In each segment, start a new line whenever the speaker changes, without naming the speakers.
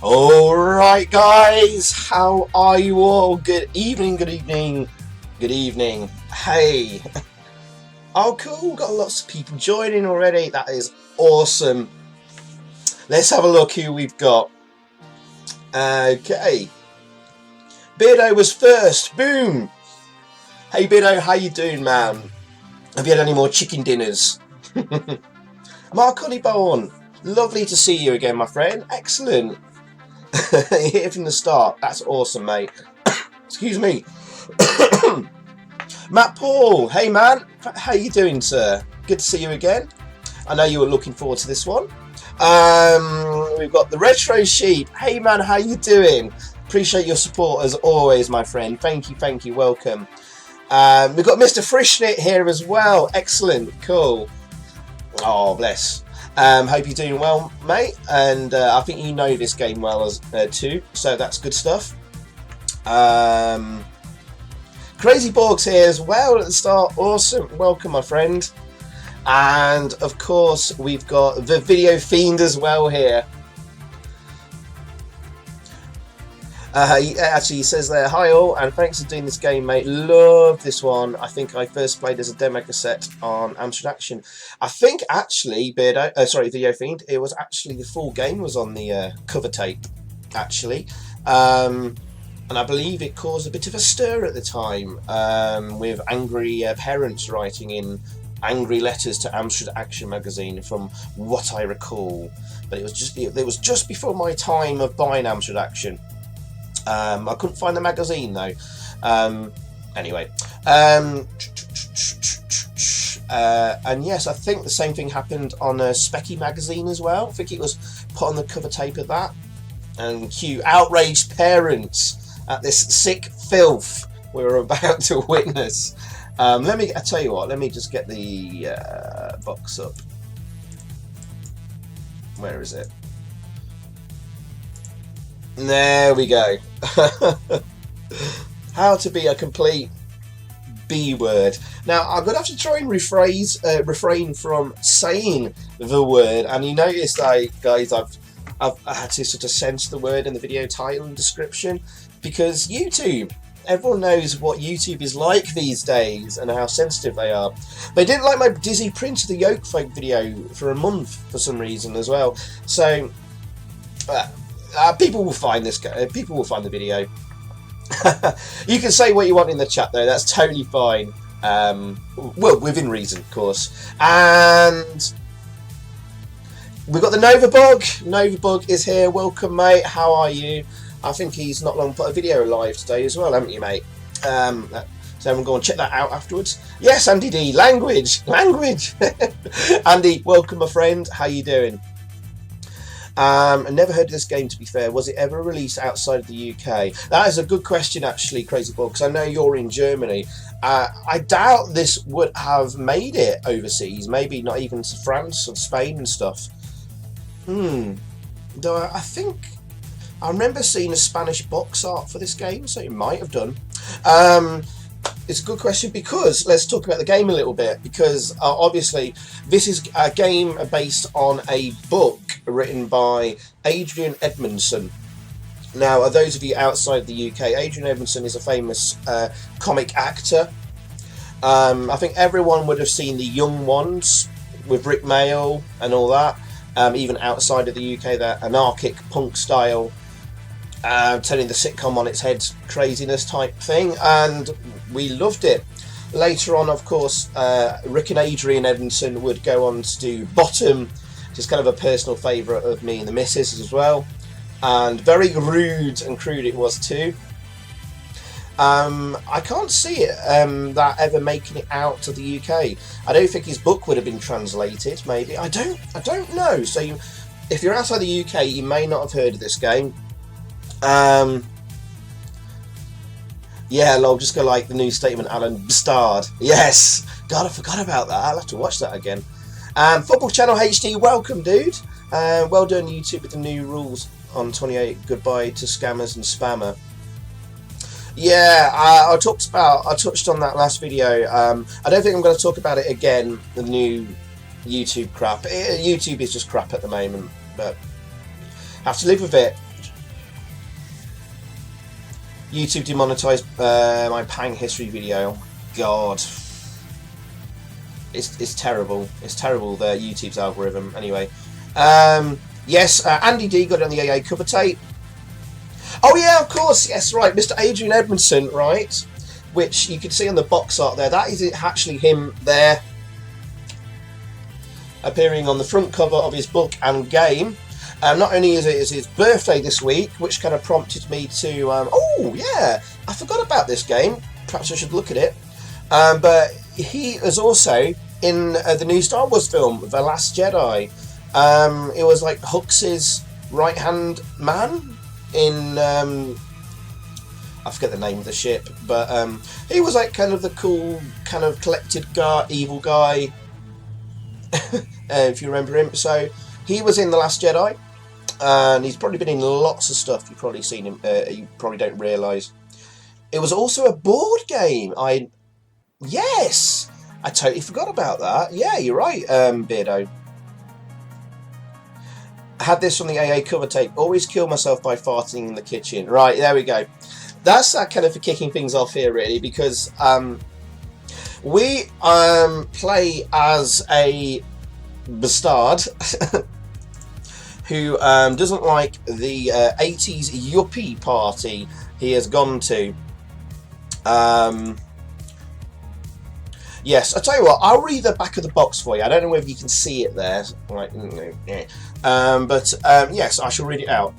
Alright guys, how are you all? Good evening, good evening, good evening. Hey. Oh cool, got lots of people joining already. That is awesome. Let's have a look who we've got. Okay. Beardo was first. Boom. Hey Beardo, how you doing, man? Have you had any more chicken dinners? Mark Honeyborne, lovely to see you again, my friend. Excellent. Here from the start. That's awesome, mate. Excuse me. Matt Paul, hey man, how you doing, sir? Good to see you again. I know you were looking forward to this one. We've got the Retro Sheep. Hey man, how you doing? Appreciate your support as always, my friend. Thank you, welcome. We've got Mr. Frishnit here as well. Excellent, cool. Oh, bless. Hope you're doing well, mate, and I think you know this game well as too, so that's good stuff. Crazy Borg's here as well at the start. Awesome, welcome, my friend. And of course, we've got the Video Fiend as well here. He says there, hi all, and thanks for doing this game, mate. Love this one. I think I first played as a demo cassette on Amstrad Action. I think actually, Video Fiend, it was actually the full game was on the cover tape, actually. And I believe it caused a bit of a stir at the time, with angry parents writing in angry letters to Amstrad Action magazine, from what I recall. But it was just before my time of buying Amstrad Action. I couldn't find the magazine though. Anyway, and yes, I think the same thing happened on a Specky magazine as well. I think it was put on the cover tape of that. And cue outraged parents at this sick filth we were about to witness. I tell you what, let me just get the box up. Where is it? There we go. How to be a complete B word. Now I'm gonna have to try and refrain from saying the word. And you notice that, guys, I've had to sort of censor the word in the video title and description, because YouTube. Everyone knows what YouTube is like these days and how sensitive they are. They didn't like my Dizzy Prince of the Yolkfolk video for a month for some reason as well. So. People will find this. People will find the video. You can say what you want in the chat, though. That's totally fine. Well, within reason, of course. And we've got the Novabug. Novabug is here. Welcome, mate. How are you? I think he's not long put a video live today as well, haven't you, mate? So everyone go and check that out afterwards. Yes, Andy D. Language. Andy, welcome, my friend. How you doing? I never heard of this game, to be fair. Was it ever released outside of the UK? That is a good question, actually, Crazy Ball, because I know you're in Germany. I doubt this would have made it overseas. Maybe not even to France or Spain and stuff. Though I think I remember seeing a Spanish box art for this game, so it might have done. It's a good question, because let's talk about the game a little bit, because obviously this is a game based on a book written by Adrian Edmondson. Now, those of you outside the UK, Adrian Edmondson is a famous comic actor. I think everyone would have seen The Young Ones with Rick Mayall and all that, even outside of the UK, that anarchic punk style, turning the sitcom on its head craziness type thing, and we loved it. Later on, of course, Rick and Adrian Edmondson would go on to do Bottom, which is kind of a personal favourite of me and the missus as well, and very rude and crude it was too. I can't see it that ever making it out to the UK. I don't think his book would have been translated. Maybe I don't know. So if you're outside the UK, you may not have heard of this game. Yeah, lol, just go like the new statement, Alan Bastard. Yes! God, I forgot about that. I'll have to watch that again. Football Channel HD, welcome, dude. Well done, YouTube, with the new rules on 28. Goodbye to scammers and spammer. Yeah, I touched on that last video. I don't think I'm going to talk about it again, the new YouTube crap. YouTube is just crap at the moment, but have to live with it. YouTube demonetized my Pang history video. God, it's terrible. It's terrible. The YouTube's algorithm. Anyway, yes, Andy D got it on the AA cover tape. Oh yeah, of course. Yes, right, Mr. Adrian Edmondson, right, which you can see on the box art there. That is actually him there, appearing on the front cover of his book and game. Not only is it his birthday this week, which kind of prompted me to, oh yeah, I forgot about this game. Perhaps I should look at it. But he is also in the new Star Wars film, The Last Jedi. It was like Hux's right-hand man in, I forget the name of the ship, but he was like kind of the cool, kind of collected guy, evil guy, if you remember him. So he was in The Last Jedi, and he's probably been in lots of stuff. You've probably seen him, you probably don't realise. It was also a board game. Yes! I totally forgot about that. Yeah, you're right, Beardo. I had this from the AA cover tape. Always kill myself by farting in the kitchen. Right, there we go. That's kind of for kicking things off here, really, because we play as a bastard who doesn't like the 80s yuppie party he has gone to. Yes, I'll tell you what, I'll read the back of the box for you. I don't know whether you can see it there. Right, yes, I shall read it out.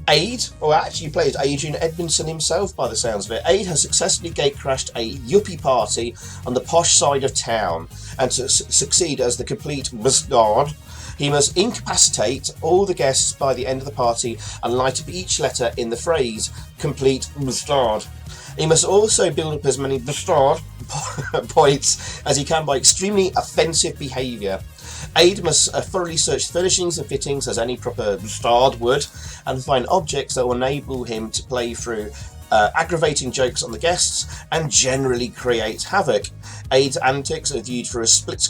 Aid, or actually plays Adrian Edmondson himself by the sounds of it. Aid has successfully gatecrashed a yuppie party on the posh side of town, and to succeed as the complete bastard, he must incapacitate all the guests by the end of the party and light up each letter in the phrase complete bastard. He must also build up as many bastard points as he can by extremely offensive behaviour. Aid must thoroughly search furnishings and fittings as any proper bastard would, and find objects that will enable him to play through aggravating jokes on the guests and generally create havoc. Aid's antics are viewed through a split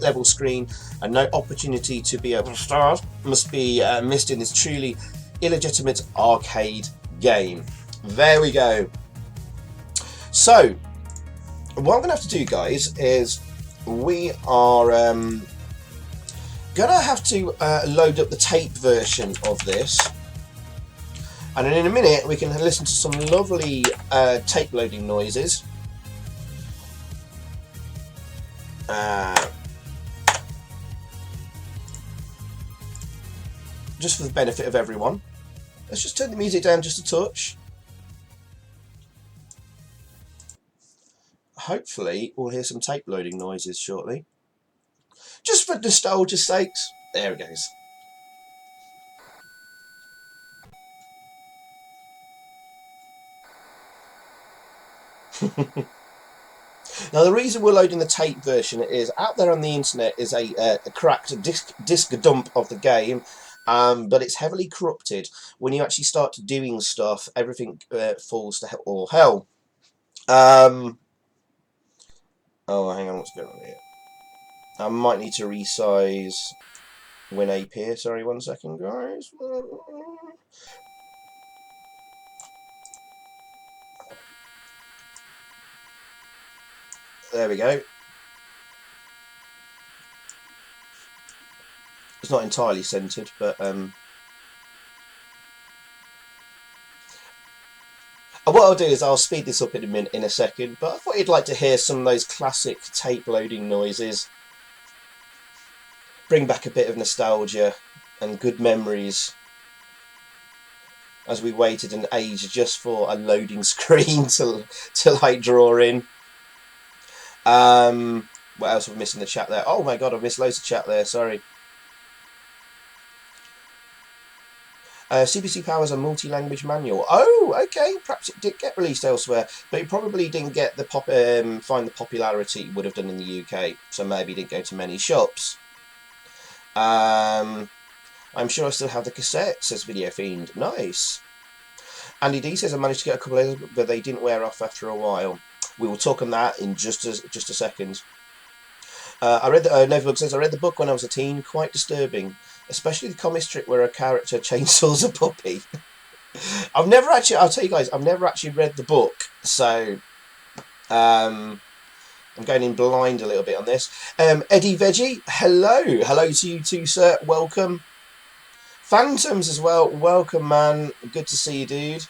level screen, and no opportunity to be a bastard must be missed in this truly illegitimate arcade game. There we go. So, what I'm going to have to do, guys, is we are going to have to load up the tape version of this. And then in a minute, we can listen to some lovely tape loading noises. Just for the benefit of everyone. Let's just turn the music down just a touch. Hopefully we'll hear some tape loading noises shortly. Just for nostalgia's sakes. There it goes. Now the reason we're loading the tape version is out there on the internet is a cracked disc dump of the game, but it's heavily corrupted. When you actually start doing stuff, everything falls to all hell. Oh, hang on, what's going on here? I might need to resize WinApe here. Sorry, 1 second, guys. There we go. It's not entirely centered, but what I'll do is I'll speed this up in a second, but I thought you'd like to hear some of those classic tape loading noises. Bring back a bit of nostalgia and good memories as we waited an age just for a loading screen to like draw in. What else have I missed in the chat there? Oh my god, I've missed loads of chat there, sorry. CPC powers a multi-language manual. Oh, okay. Perhaps it did get released elsewhere, but it probably didn't get the find the popularity it would have done in the UK. So maybe it didn't go to many shops. I'm sure I still have the cassette, says Video Fiend. Nice. Andy D says I managed to get a couple of, but they didn't wear off after a while. We will talk on that in just a second. I read Novabug says I read the book when I was a teen. Quite disturbing. Especially the comic strip where a character chainsaws a puppy. I've never actually. I'll tell you guys, I've never actually read the book, so I'm going in blind a little bit on this. Eddie Veggie, hello to you too, sir. Welcome. Phantoms as well. Welcome, man. Good to see you, dude.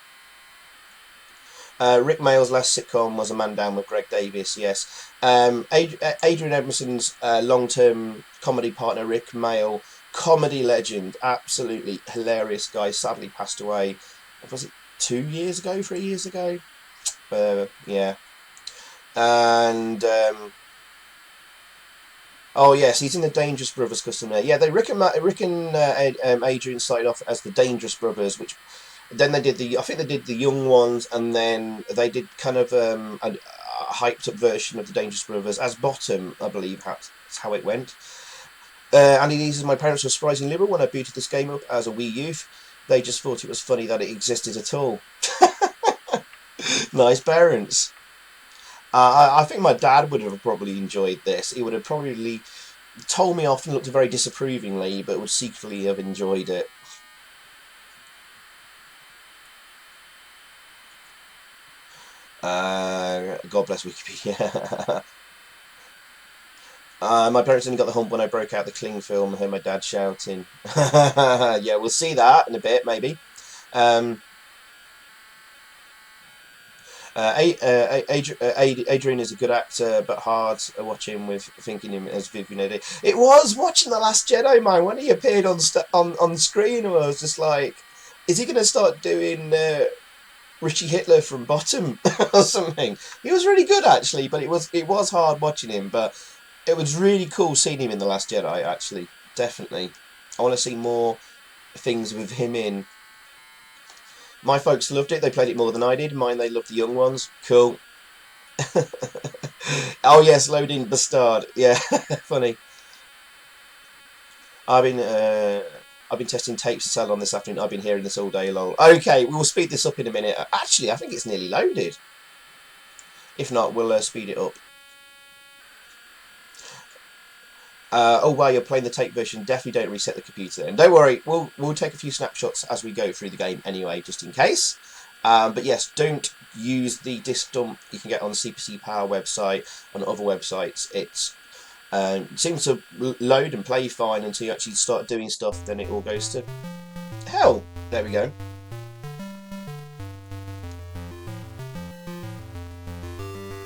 Rick Mayall's last sitcom was A Man Down with Greg Davis. Yes. Adrian Edmondson's long-term comedy partner, Rick Mayall, comedy legend, absolutely hilarious guy. Sadly passed away. Was it 2 years ago? 3 years ago? Yeah. And oh yes, he's in the Dangerous Brothers custom. Yeah, Rick and Adrian started off as the Dangerous Brothers, which then they did I think they did the Young Ones, and then they did kind of a hyped up version of the Dangerous Brothers as Bottom, I believe. That's how it went. Andy Lee says, my parents were surprisingly liberal when I booted this game up as a wee youth. They just thought it was funny that it existed at all. Nice parents. I think my dad would have probably enjoyed this. He would have probably told me off and looked very disapprovingly, but would secretly have enjoyed it. God bless Wikipedia. My parents only got the hump when I broke out the Kling film and heard my dad shouting. Yeah, we'll see that in a bit, maybe. Adrian is a good actor, but hard watching with thinking him as Vivian Eddy. It was watching The Last Jedi, man. When he appeared on screen, I was just like, is he going to start doing Richie Hitler from Bottom or something? He was really good, actually, but it was hard watching him. But it was really cool seeing him in The Last Jedi, actually. Definitely. I want to see more things with him in. My folks loved it. They played it more than I did. Mine, they loved the Young Ones. Cool. Oh, yes, loading Bastard. Yeah, funny. I've been testing tapes to sell on this afternoon. I've been hearing this all day long. Okay, we'll speed this up in a minute. Actually, I think it's nearly loaded. If not, we'll speed it up. Oh, while you're playing the tape version, definitely don't reset the computer. And don't worry, we'll take a few snapshots as we go through the game anyway, just in case. But yes, don't use the disk dump you can get on the CPC Power website, on other websites. It seems to load and play fine until you actually start doing stuff, then it all goes to hell. There we go.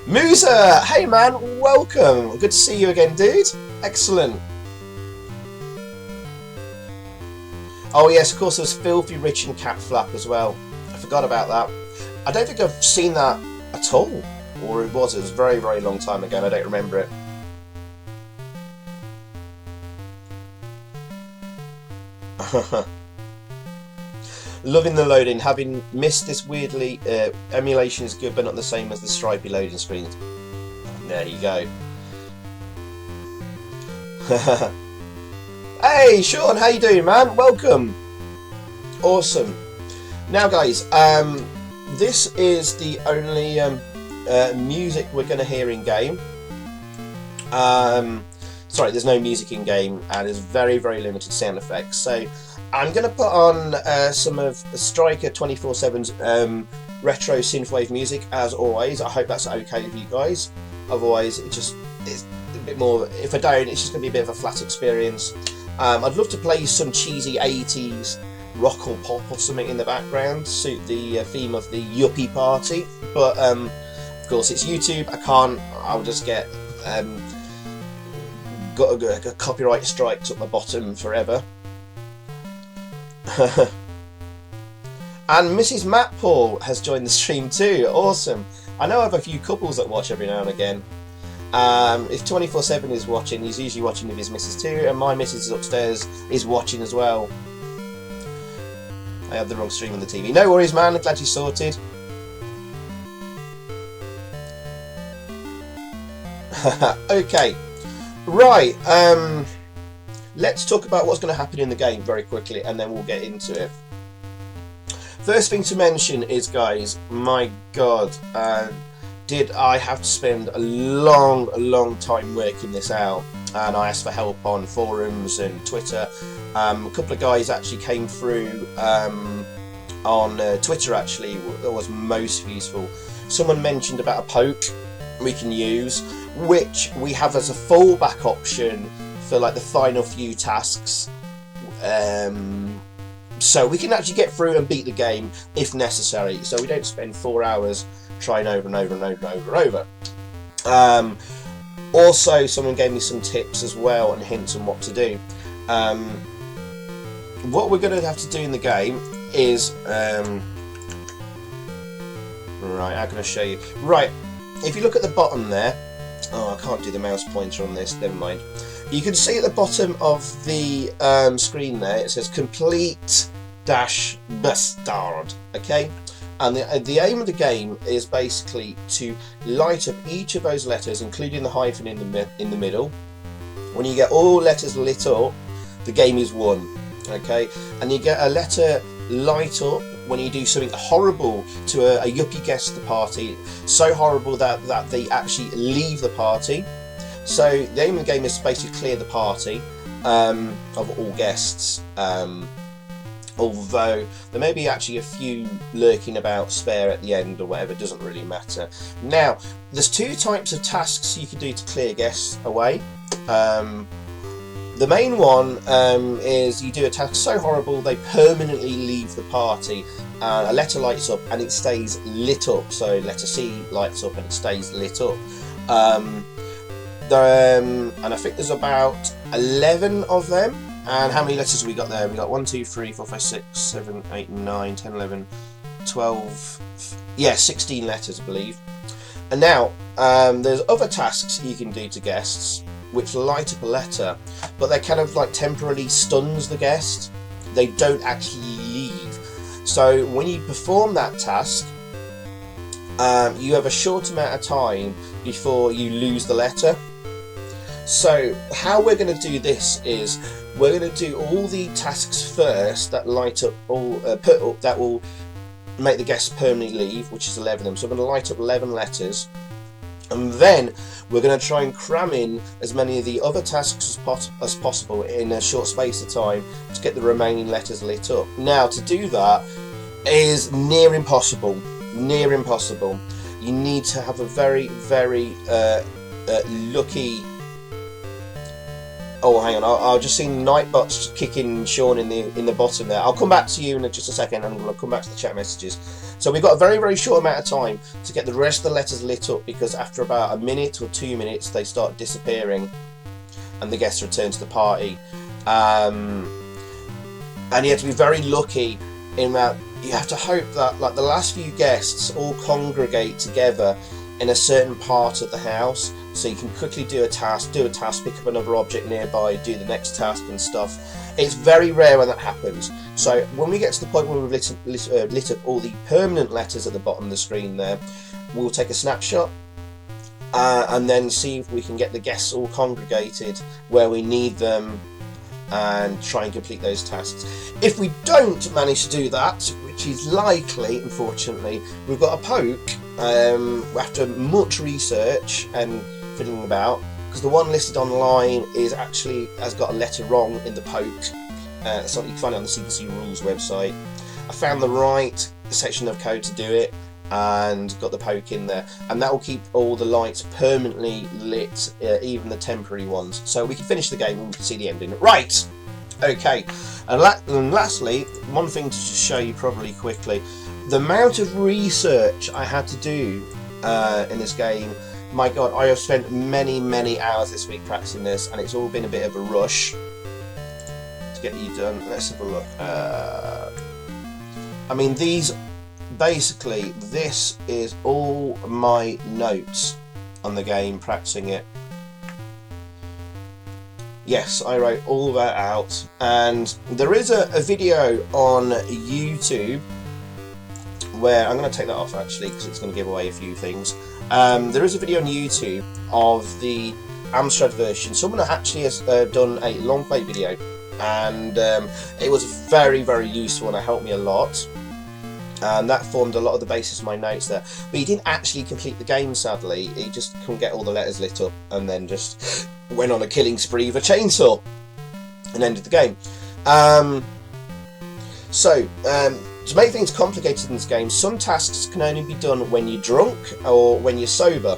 Musa! Hey man, welcome! Good to see you again, dude. Excellent. Oh yes, of course there's Filthy Rich and Cat Flap as well. I forgot about that. I don't think I've seen that at all. Or it was a very, very long time ago and I don't remember it. Loving the loading. Having missed this weirdly, emulation is good but not the same as the stripy loading screens. There you go. Hey Sean, how you doing, man? Welcome. Awesome. Now guys, this is the only music we're going to hear in game. Sorry, there's no music in game and there's very, very limited sound effects. So I'm going to put on some of Striker 24/7's retro synthwave music as always. I hope that's okay with you guys. Otherwise, it's a bit more. If I don't, it's just going to be a bit of a flat experience. I'd love to play some cheesy 80s rock or pop or something in the background to suit the theme of the yuppie party. But of course, it's YouTube. I'll just get got a copyright strikes up my bottom forever. And Mrs. Matt Paul has joined the stream too. Awesome. I know I have a few couples that watch every now and again. If 24/7 is watching, he's usually watching with his missus too, and my missus upstairs is watching as well. I have the wrong stream on the TV. No worries, man. I'm glad you sorted. Okay. Right. Let's talk about what's going to happen in the game very quickly, and then we'll get into it. First thing to mention is, guys, my God, did I have to spend a long time working this out, and I asked for help on forums and Twitter. A couple of guys actually came through on Twitter actually that was most useful. Someone mentioned about a poke we can use, which we have as a fallback option for like the final few tasks. So we can actually get through and beat the game if necessary, so we don't spend 4 hours trying over and over and over and over and over. Also, someone gave me some tips as well and hints on what to do. What we're going to have to do in the game is right, how can I show you? Right, if you look at the bottom there, oh, I can't do the mouse pointer on this, never mind. You can see at the bottom of the screen there, it says complete dash bastard, okay? And the aim of the game is basically to light up each of those letters, including the hyphen in the middle. When you get all letters lit up, the game is won, okay? And you get a letter light up when you do something horrible to a yuppie guest at the party, so horrible that they actually leave the party. So the aim of the game is to basically clear the party of all guests, although there may be actually a few lurking about spare at the end or whatever, it doesn't really matter. Now, there's 2 types of tasks you can do to clear guests away. The main one is you do a task so horrible they permanently leave the party. A letter lights up and it stays lit up, so letter C lights up and it stays lit up. And I think there's about 11 of them. And how many letters have we got there? We got 1, 2, 3, 4, 5, 6, 7, 8, 9, 10, 11, 12, yeah, 16 letters I believe. And now there's other tasks you can do to guests which light up a letter, but they kind of like temporarily stuns the guest. They don't actually leave. So when you perform that task, you have a short amount of time before you lose the letter. So how we're going to do this is we're going to do all the tasks first that light up all that will make the guests permanently leave, which is 11 of them. So I'm going to light up 11 letters, and then we're going to try and cram in as many of the other tasks as possible in a short space of time to get the remaining letters lit up. Now, to do that is near impossible. Near impossible. You need to have a very, very lucky. Oh, hang on. I'll just see Nightbot's kicking Sean in the bottom there. I'll come back to you in just a second, and we'll come back to the chat messages. So we've got a very, very short amount of time to get the rest of the letters lit up, because after about a minute or 2 minutes, they start disappearing, and the guests return to the party. And you have to be very lucky in that you have to hope that like the last few guests all congregate together in a certain part of the house, so you can quickly do a task, pick up another object nearby, do the next task and stuff. It's very rare when that happens. So when we get to the point where we've lit up all the permanent letters at the bottom of the screen there, we'll take a snapshot and then see if we can get the guests all congregated where we need them and try and complete those tasks. If we don't manage to do that, which is likely, unfortunately, we've got a poke. After much research and fiddling about, because the one listed online has got a letter wrong in the poke. Something you can find it on the CPC rules website. I found the right section of code to do it and got the poke in there, and that will keep all the lights permanently lit, even the temporary ones, so we can finish the game and we can see the ending. Right, okay, and lastly, one thing to just show you probably quickly, the amount of research I had to do in this game. My god, I have spent many hours this week practicing this, and it's all been a bit of a rush to get you done. Let's have a look. I mean, basically, this is all my notes on the game, practicing it. Yes, I wrote all that out, and there is a video on YouTube where, I'm going to take that off actually because it's going to give away a few things. There is a video on YouTube of the Amstrad version. Someone actually has done a Longplay video, and it was very useful and it helped me a lot, and that formed a lot of the basis of my notes there. But he didn't actually complete the game, sadly. He just couldn't get all the letters lit up and then just went on a killing spree with a chainsaw and ended the game. To make things complicated in this game, some tasks can only be done when you're drunk or when you're sober,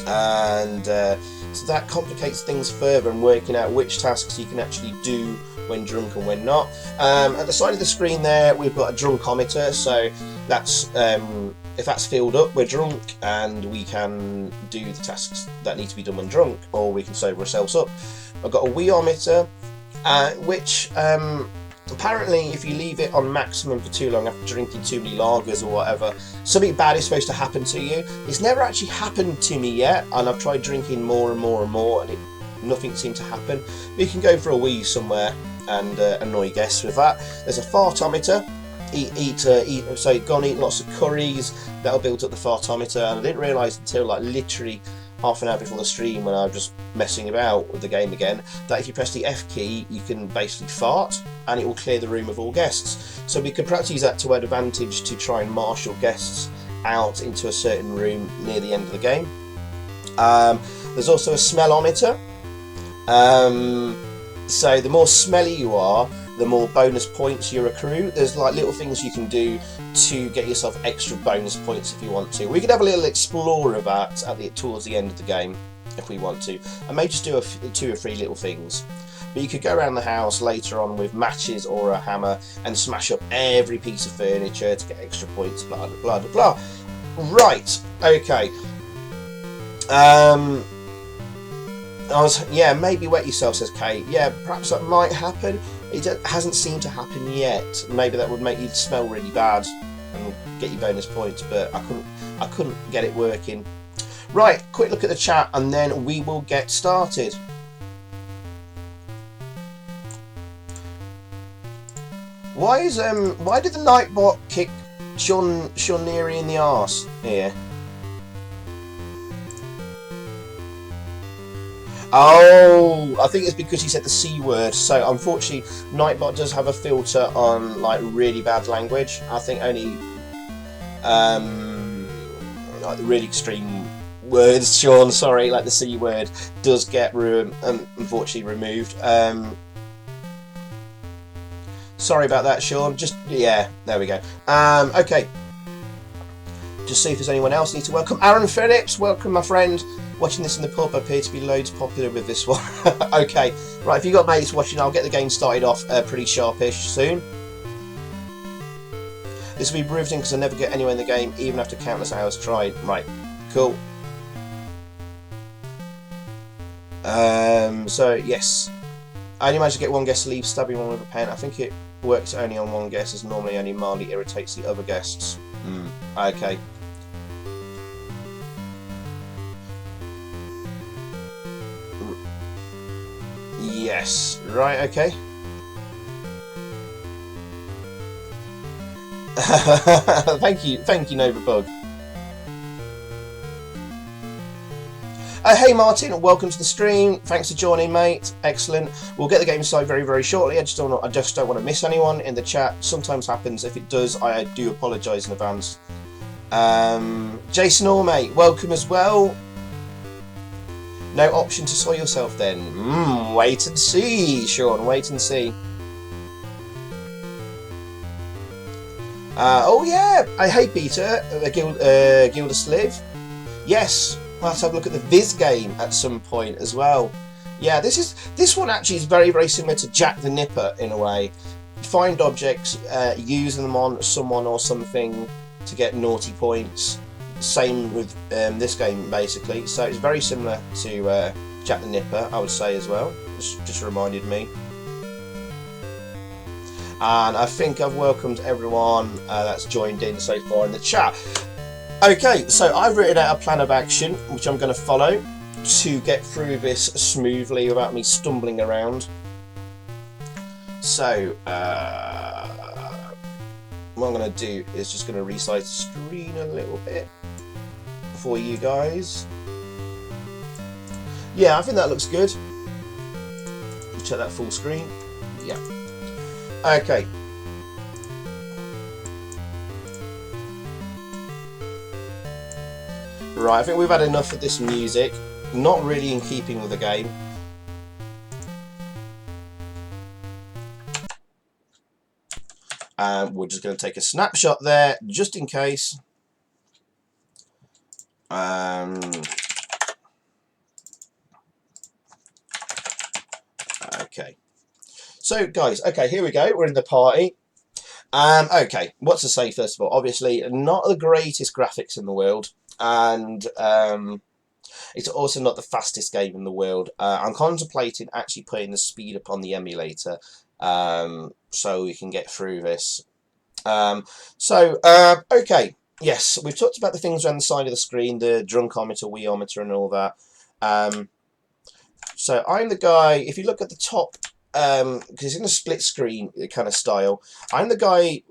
and so that complicates things further and working out which tasks you can actually do when drunk and when not. At the side of the screen there, we've got a drunkometer, so that's if that's filled up, we're drunk, and we can do the tasks that need to be done when drunk, or we can sober ourselves up. I've got a weeometer, which apparently if you leave it on maximum for too long after drinking too many lagers or whatever, something bad is supposed to happen to you. It's never actually happened to me yet, and I've tried drinking more and more and more, and nothing seemed to happen. But you can go for a wee somewhere and annoy guests with that. There's a fartometer. So go and eat lots of curries, that'll build up the fartometer, and I didn't realise until like literally half an hour before the stream, when I was just messing about with the game again, that if you press the F key you can basically fart and it will clear the room of all guests. So we could perhaps use that to our advantage to try and marshal guests out into a certain room near the end of the game. There's also a smellometer. So the more smelly you are, the more bonus points you accrue. There's like little things you can do to get yourself extra bonus points if you want to. We could have a little explore of that towards the end of the game if we want to. I may just do 2 or 3 little things. But you could go around the house later on with matches or a hammer and smash up every piece of furniture to get extra points, blah blah blah blah. Right, okay. Yeah, maybe wet yourself, says Kate. Yeah, perhaps that might happen. It hasn't seemed to happen yet. Maybe that would make you smell really bad and get you bonus points, but I couldn't get it working. Right, quick look at the chat and then we will get started. Why did the Nightbot kick Sean Neary in the arse here? Oh, I think it's because he said the C word. So unfortunately, Nightbot does have a filter on like really bad language. I think only like the really extreme words, Sean, sorry, like the C word does get unfortunately removed. Sorry about that, Sean. Just yeah, there we go. Okay. Just see if there's anyone else I need to welcome. Aaron Phillips, welcome my friend. Watching this in the pub, I appear to be loads popular with this one. Okay, right, if you've got mates watching, I'll get the game started off pretty sharpish soon. This will be riveting because I never get anywhere in the game, even after countless hours tried. Right, cool. So, yes. I only managed to get one guest to leave, stabbing one with a pen. I think it works only on one guest, as normally only mildly irritates the other guests. Okay. Yes, right, okay. Thank you, Novabug. Hey Martin, welcome to the stream. Thanks for joining, mate. Excellent. We'll get the game started very, very shortly. I just don't want to miss anyone in the chat. Sometimes happens. If it does, I do apologise in advance. Jason Orme, welcome as well. No option to soil yourself then. Wait and see, Sean. Wait and see. Oh yeah. Hey Peter, Gilda Sliv. Yes. I'll have to have a look at the Viz game at some point as well. Yeah, this one actually is very, very similar to Jack the Nipper in a way. Find objects, using them on someone or something to get naughty points. Same with this game basically. So it's very similar to Jack the Nipper, I would say as well. Just reminded me. And I think I've welcomed everyone that's joined in so far in the chat. Okay, so I've written out a plan of action which I'm going to follow to get through this smoothly without me stumbling around. So what I'm going to do is just going to resize the screen a little bit for you guys. Yeah, I think that looks good. Check that full screen. Yeah. Okay. Right, I think we've had enough of this music. Not really in keeping with the game. We're just going to take a snapshot there, just in case. Okay. So, guys, okay, here we go. We're in the party. Okay, what to say first of all? Obviously, not the greatest graphics in the world, and it's also not the fastest game in the world. I'm contemplating actually putting the speed up on the emulator, so we can get through this. Okay, yes, we've talked about the things around the side of the screen, the drunkometer, weeometer, and all that. So I'm the guy. If you look at the top. Because it's in a split screen kind of style. I'm the guy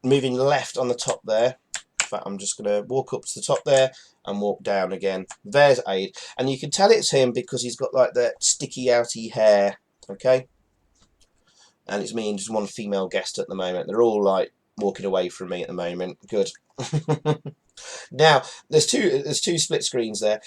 moving left on the top there. In fact, I'm just going to walk up to the top there and walk down again. There's Aid. And you can tell it's him because he's got like that sticky outy hair. Okay? And it's me and just one female guest at the moment. They're all like walking away from me at the moment. Good. Now, there's two split screens there.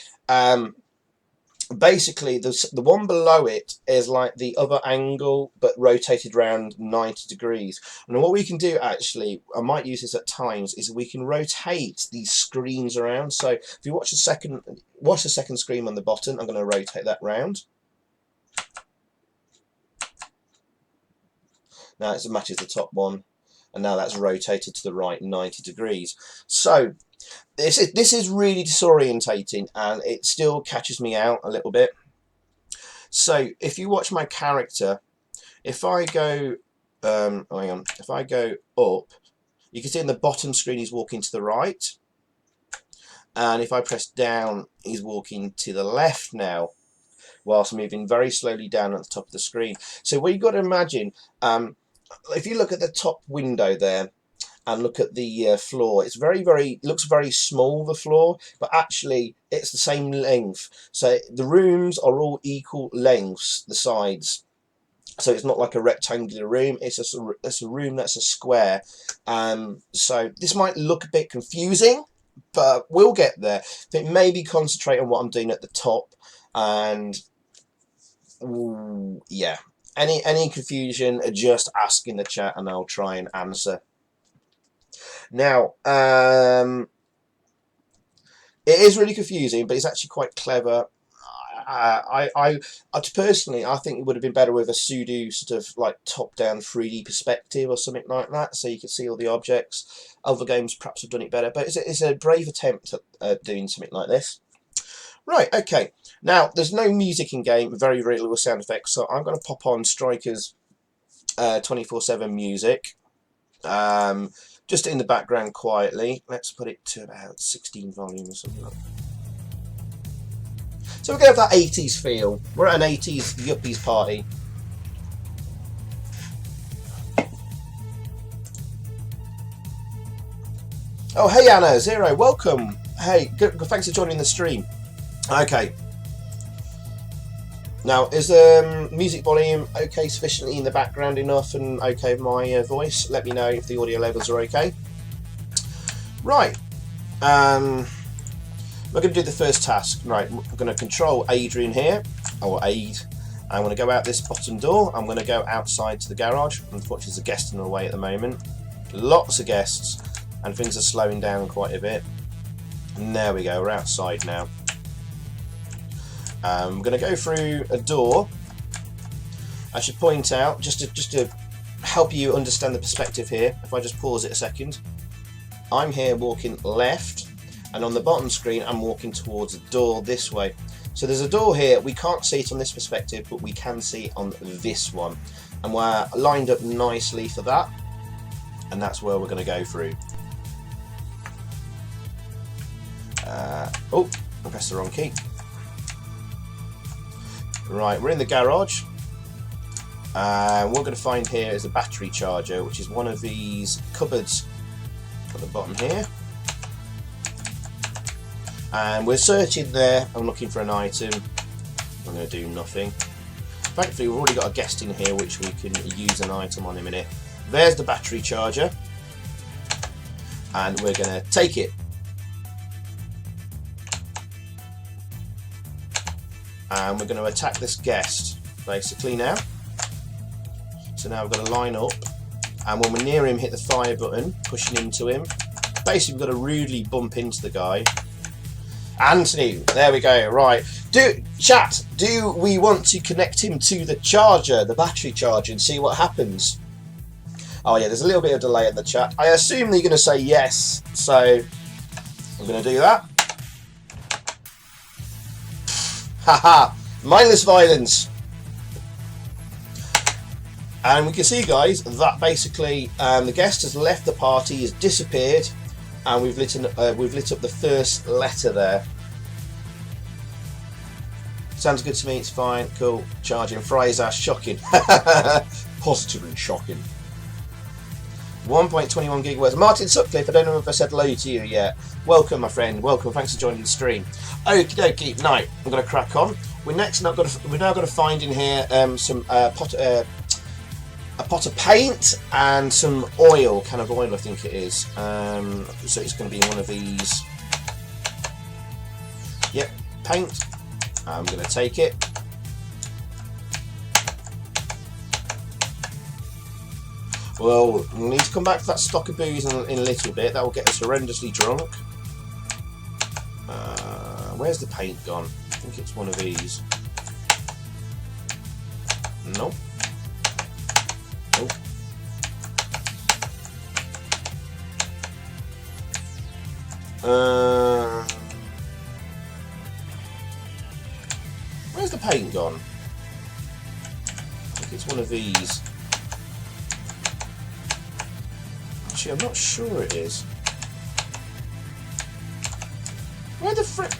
Basically, the one below it is like the other angle, but rotated around 90 degrees. And what we can do, actually, I might use this at times, is we can rotate these screens around. So if you watch the second screen on the bottom, I'm going to rotate that round. Now it matches the top one, and now that's rotated to the right 90 degrees. So this is really disorientating, and it still catches me out a little bit. So if you watch my character, if I go, if I go up, you can see in the bottom screen he's walking to the right, and if I press down, he's walking to the left now, whilst moving very slowly down at the top of the screen. So what you've got to imagine, if you look at the top window there, and look at the floor, it's looks very small, the floor, but actually it's the same length. So the rooms are all equal lengths, the sides. So it's not like a rectangular room, it's a room that's a square. So this might look a bit confusing, but we'll get there. But maybe concentrate on what I'm doing at the top, and yeah. Any confusion, just ask in the chat and I'll try and answer. Now, it is really confusing, but it's actually quite clever. Personally, I think it would have been better with a pseudo sort of like top-down 3D perspective or something like that, so you could see all the objects. Other games perhaps have done it better, but it's a brave attempt at doing something like this. Right, okay. Now, there's no music in game, very little sound effects, so I'm going to pop on Striker's 24/7 music. Just in the background quietly. Let's put it to about 16 volume or something like that. So we're going to have that 80s feel. We're at an 80s yuppies party. Oh, hey Anna, Zero, welcome. Hey, good, thanks for joining the stream. Okay. Now, is the music volume okay, sufficiently in the background enough and okay with my voice? Let me know if the audio levels are okay. Right. We're going to do the first task. Right, we're going to control Adrian here, or Aid. I'm going to go out this bottom door. I'm going to go outside to the garage. Unfortunately, there's a guest in the way at the moment. Lots of guests, and things are slowing down quite a bit. And there we go, we're outside now. I'm going to go through a door. I should point out, just to help you understand the perspective here, if I just pause it a second, I'm here walking left, and on the bottom screen I'm walking towards a door this way. So there's a door here, we can't see it on this perspective, but we can see it on this one. And we're lined up nicely for that, and that's where we're going to go through. Oh, I pressed the wrong key. Right, we're in the garage. What we're going to find here is a battery charger, which is one of these cupboards at the bottom here. And we're searching there and looking for an item. I'm going to do nothing. Thankfully, we've already got a guest in here which we can use an item on in a minute. There's the battery charger. And we're going to take it. And we're going to attack this guest basically now. So now we're going to line up and when we're near him, hit the fire button, pushing into him. Basically, we've got to rudely bump into the guy. Anthony, there we go. Right, chat, do we want to connect him to the charger, the battery charger, and see what happens? Oh yeah, there's a little bit of delay in the chat. I assume that you're going to say yes, so I'm going to do that. Haha, mindless violence. And we can see, guys, that basically the guest has left the party, has disappeared, and we've lit up the first letter there. Sounds good to me. It's fine. Cool. Charging. Fry's ass. Shocking. Positively shocking. 1.21 gigawatts. Martin Sutcliffe, I don't know if I said hello to you yet. Welcome, my friend. Welcome. Thanks for joining the stream. Okie dokie. Now, I'm going to crack on. We're now going to find in here a pot of paint and some oil, can of oil, I think it is. So it's going to be one of these. Yep, paint. I'm going to take it. Well, we need to come back to that stock of booze in a little bit. That will get us horrendously drunk. Where's the paint gone? I think it's one of these. Nope. Nope. Where's the paint gone? I think it's one of these. Actually, I'm not sure it is. Where the frick?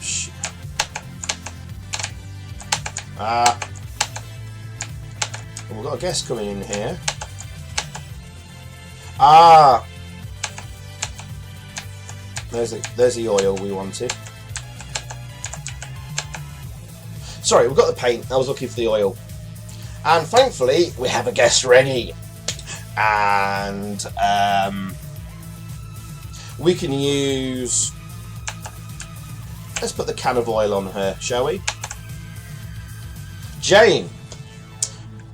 Shit. Well, we've got a guest coming in here. There's the oil we wanted. Sorry, we've got the paint. I was looking for the oil. And thankfully, we have a guest ready. And we can use... Let's put the can of oil on her, shall we? Jane,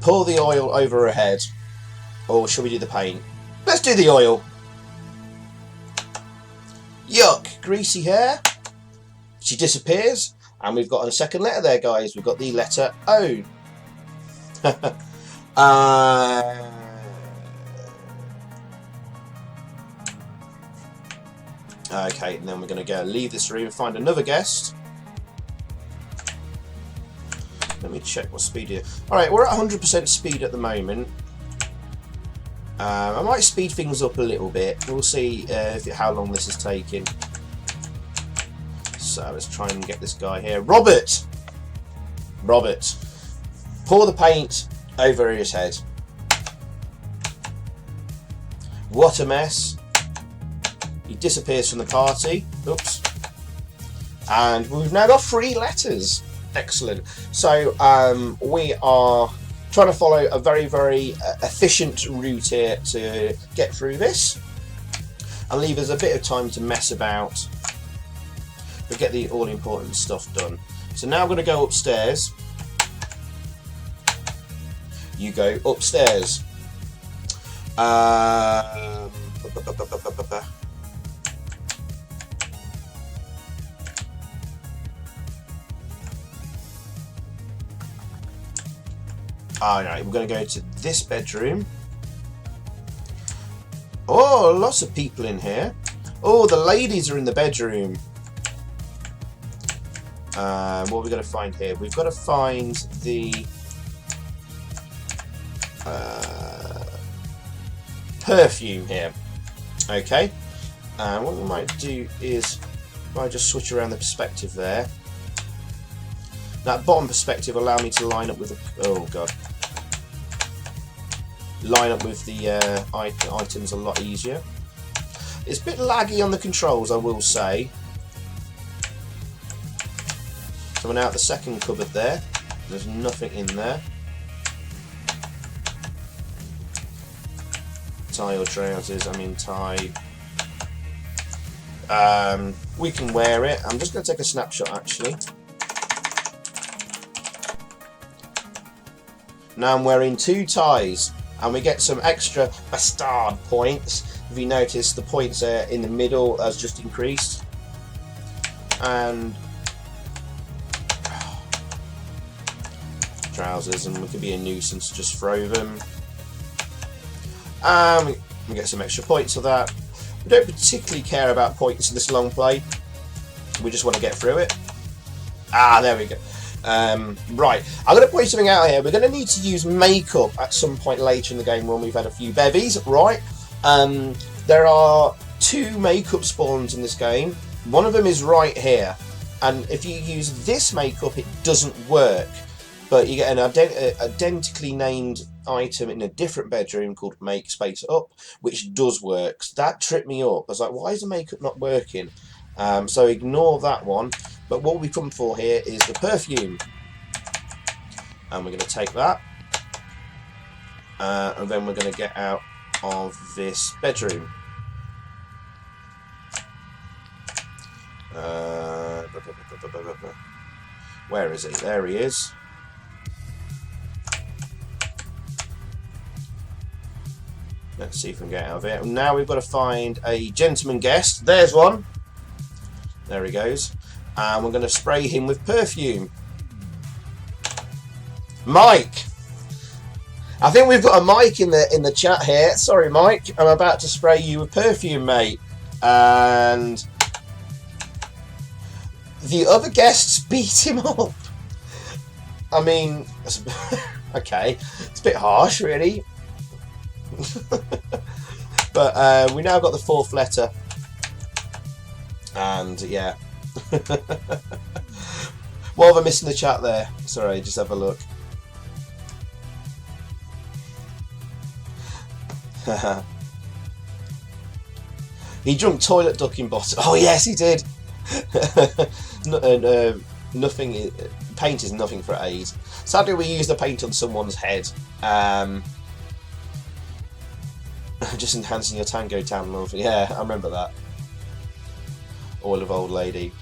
pour the oil over her head. Or shall we do the paint? Let's do the oil. Yuck, greasy hair. She disappears. And we've got a second letter there, guys. We've got the letter O. Okay, and then we're going to go leave this room and find another guest. Let me check what speed here. Alright, we're at 100% speed at the moment. I might speed things up a little bit. We'll see how long this is taking. So let's try and get this guy here. Robert! Pour the paint over his head. What a mess. He disappears from the party. Oops. And we've now got 3 letters. Excellent. So we are trying to follow a very, very efficient route here to get through this. And leave us a bit of time to mess about. But get the all-important stuff done. So now I'm going to go upstairs. You go upstairs. Alright, we're going to go to this bedroom. Oh, lots of people in here. Oh, the ladies are in the bedroom. What are we going to find here? We've got to find the perfume here. Okay. What we might do is I just switch around the perspective there. That bottom perspective allow me to line up with the line up with the items a lot easier. It's a bit laggy on the controls, I will say. So we're now at the second cupboard there. There's nothing in there. Tie or trousers, I mean tie. We can wear it. I'm just going to take a snapshot actually. Now I'm wearing 2 ties, and we get some extra bastard points. If you notice, the points there in the middle has just increased, and trousers, and we could be a nuisance to just throw them. We get some extra points for that. We don't particularly care about points in this long play. We just want to get through it. There we go. Right, I'm going to point something out here. We're going to need to use makeup at some point later in the game when we've had a few bevies, right? There are 2 makeup spawns in this game. One of them is right here, and if you use this makeup, it doesn't work. But you get an identically named item in a different bedroom called Make Space Up, which does work. So that tripped me up. I was like, why is the makeup not working? So ignore that one. But what we come for here is the perfume. And we're going to take that. And then we're going to get out of this bedroom. Where is he? There he is. Let's see if we can get out of it. Now we've got to find a gentleman guest. There's one. There he goes. And we're going to spray him with perfume. Mike! I think we've got a Mike in the chat here. Sorry, Mike. I'm about to spray you with perfume, mate. And the other guests beat him up. I mean, okay. It's a bit harsh, really. But we now got the 4th letter, and yeah. What have I missed in the chat there? Sorry, just have a look. He drunk toilet ducking bottle. Oh yes, he did. Nothing. Paint is nothing for AIDS. Sadly, we used the paint on someone's head. Just enhancing your Tango Town love. Yeah, I remember that. Oil of Old Lady.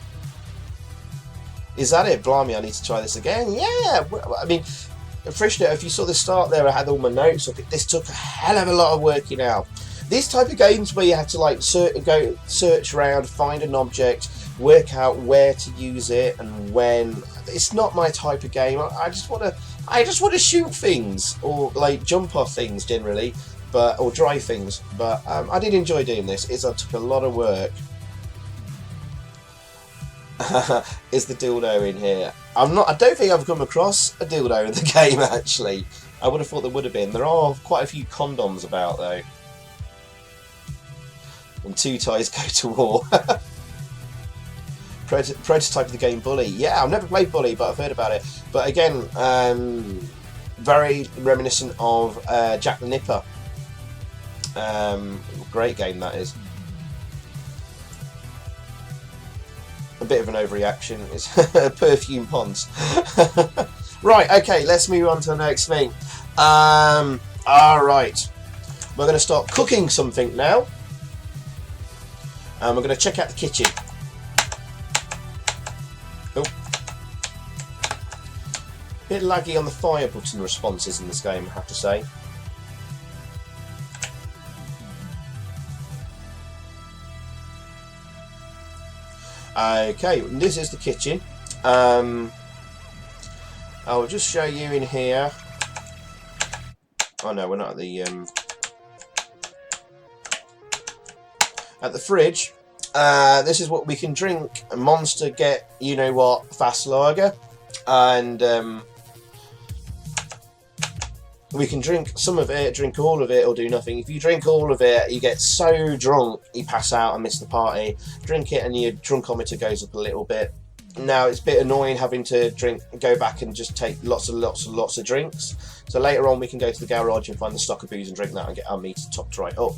Is that it? Blimey, I need to try this again. Yeah, I mean, Frishner, if you saw the start there, I had all my notes up. This took a hell of a lot of working out. These type of games where you have to like go search around, find an object, work out where to use it and when. It's not my type of game. I just want to shoot things or like jump off things generally. Or drive things, but I did enjoy doing this. It took a lot of work. Is the dildo in here? I don't think I've come across a dildo in the game actually. I would have thought there would have been. There are quite a few condoms about though. And 2 ties go to war. Prototype of the game Bully. Yeah, I've never played Bully, but I've heard about it. But again, very reminiscent of Jack the Nipper. Great game that is. A bit of an overreaction. It's perfume ponds. Right, okay, let's move on to the next thing. Alright. We're going to start cooking something now. And we're going to check out the kitchen. Oh. Bit laggy on the fire button responses in this game, I have to say. Okay, this is the kitchen. I'll just show you in here. Oh no, we're not at the fridge. This is what we can drink. Monster Get You Know What Fast Lager, and we can drink some of it, drink all of it, or do nothing. If you drink all of it, you get so drunk you pass out and miss the party. Drink it and your drunkometer goes up a little bit. Now it's a bit annoying having to go back and just take lots of drinks. So later on we can go to the garage and find the stock of booze and drink that and get our meter topped right up.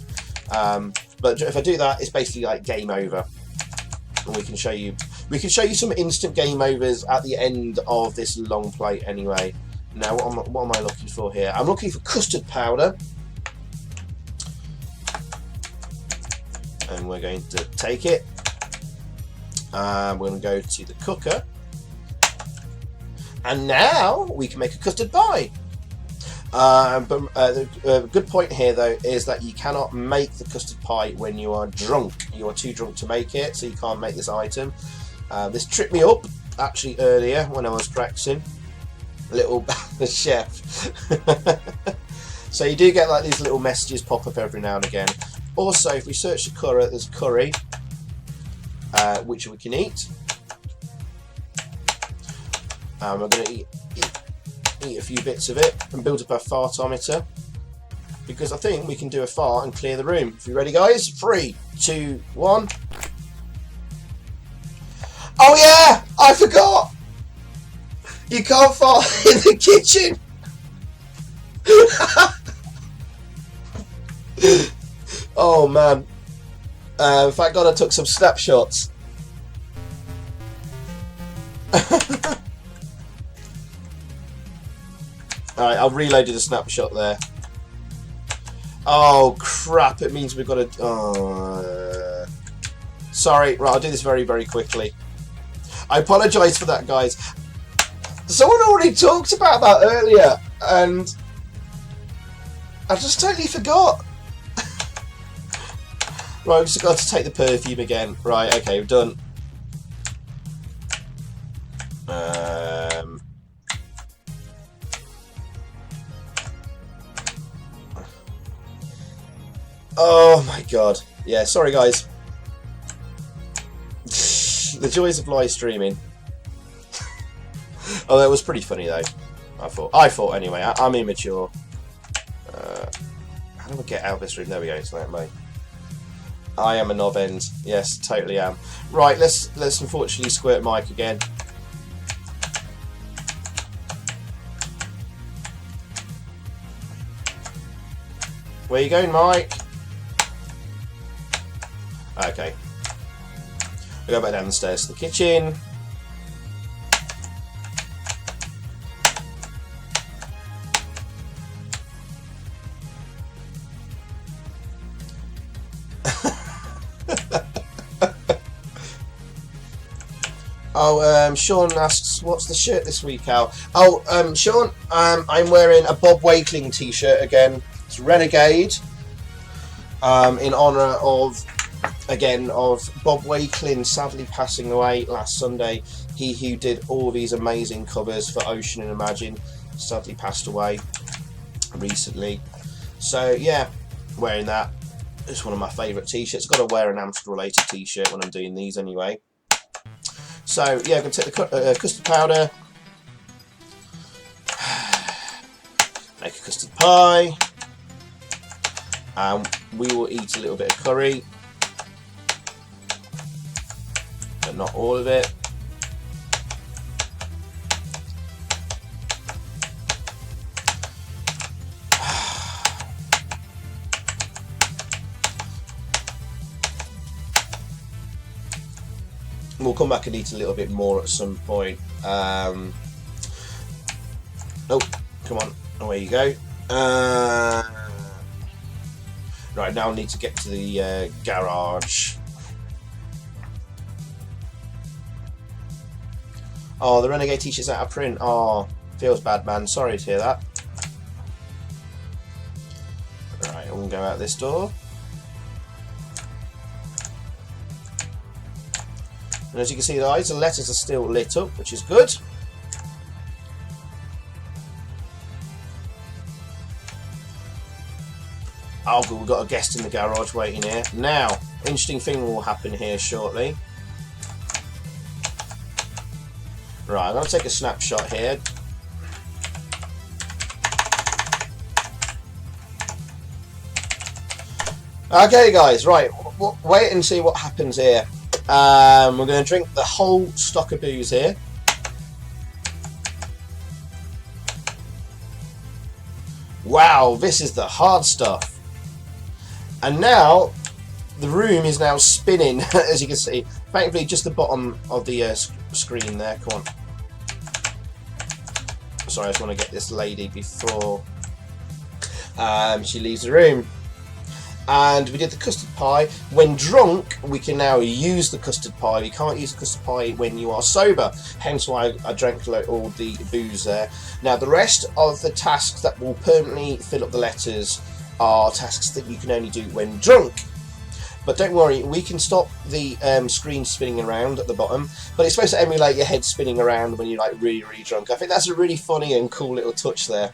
But if I do that, it's basically like game over. And we can show you some instant game overs at the end of this long play anyway. Now, what am I looking for here? I'm looking for custard powder. And we're going to take it. We're going to go to the cooker. And now we can make a custard pie. The good point here, though, is that you cannot make the custard pie when you are drunk. You are too drunk to make it, so you can't make this item. This tripped me up, actually, earlier when I was practicing. Little chef. So you do get like these little messages pop up every now and again. Also, if we search the curry, there's curry, which we can eat. We're going to eat a few bits of it and build up our fartometer, because I think we can do a fart and clear the room. If you ready, guys? 3, 2, 1. Oh yeah, I forgot. You can't fart in the kitchen. Oh man. Thank God I took some snapshots. Alright, I've reloaded a snapshot there. Oh crap, it means we've got to... Sorry, right, I'll do this very, very quickly. I apologise for that, guys. Someone already talked about that earlier, and I just totally forgot. Right, I've just got to take the perfume again. Right, okay, we're done. Oh my god. Yeah, sorry guys. The joys of live streaming. Oh, that was pretty funny though. I thought anyway. I'm immature. How do I get out of this room? There we go. It's that way. I am a knob end. Yes, totally am. Right, let's unfortunately squirt Mike again. Where you going, Mike? Okay. We go back down the stairs to the kitchen. Sean asks, what's the shirt this week, Al? Oh, Sean, I'm wearing a Bob Wakeling t-shirt again. It's Renegade. In honour of, again, of Bob Wakeling sadly passing away last Sunday. He who did all these amazing covers for Ocean and Imagine sadly passed away recently. So, yeah, wearing that. It's one of my favourite t-shirts. I've got to wear an Amstrad related t-shirt when I'm doing these anyway. So, yeah, I'm going to take the custard powder, make a custard pie, and we will eat a little bit of curry, but not all of it. We'll come back and eat a little bit more at some point. Oh, come on, away you go. Right, now I need to get to the garage. Oh, the Renegade t-shirt's out of print. Oh, feels bad, man. Sorry to hear that. Right, we'll go out this door. And as you can see, guys, the letters are still lit up, which is good. Oh, good, we've got a guest in the garage waiting here. Now, interesting thing will happen here shortly. Right, I'm going to take a snapshot here. Okay, guys, right, wait and see what happens here. We're going to drink the whole stock of booze here. Wow, this is the hard stuff. And now, the room is now spinning, as you can see. Thankfully, just the bottom of the screen there. Come on. Sorry, I just want to get this lady before she leaves the room. And we did the custard pie. When drunk, we can now use the custard pie. You can't use the custard pie when you are sober. Hence why I drank all the booze there. Now, the rest of the tasks that will permanently fill up the letters are tasks that you can only do when drunk. But don't worry, we can stop the screen spinning around at the bottom. But it's supposed to emulate your head spinning around when you're like really, really drunk. I think that's a really funny and cool little touch there.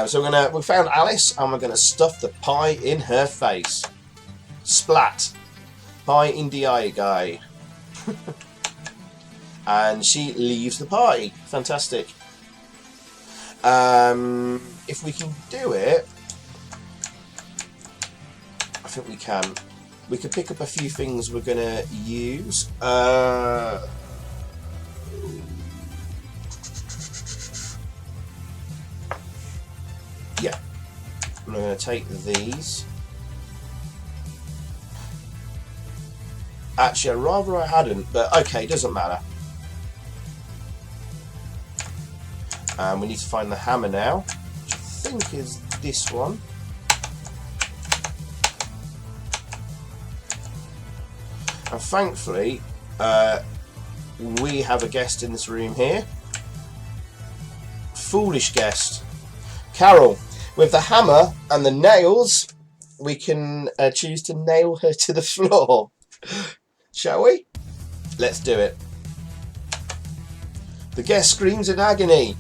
So we found Alice, and we're gonna stuff the pie in her face. Splat. Pie in the eye, guy. And she leaves the party. Fantastic. If we can do it, I think we can. We could pick up a few things we're gonna use. Yeah, I'm going to take these. Actually, I'd rather I hadn't, but okay, doesn't matter. We need to find the hammer now, which I think is this one. And thankfully, we have a guest in this room here. Foolish guest. Carol. With the hammer and the nails, we can choose to nail her to the floor. Shall we? Let's do it. The guest screams in agony.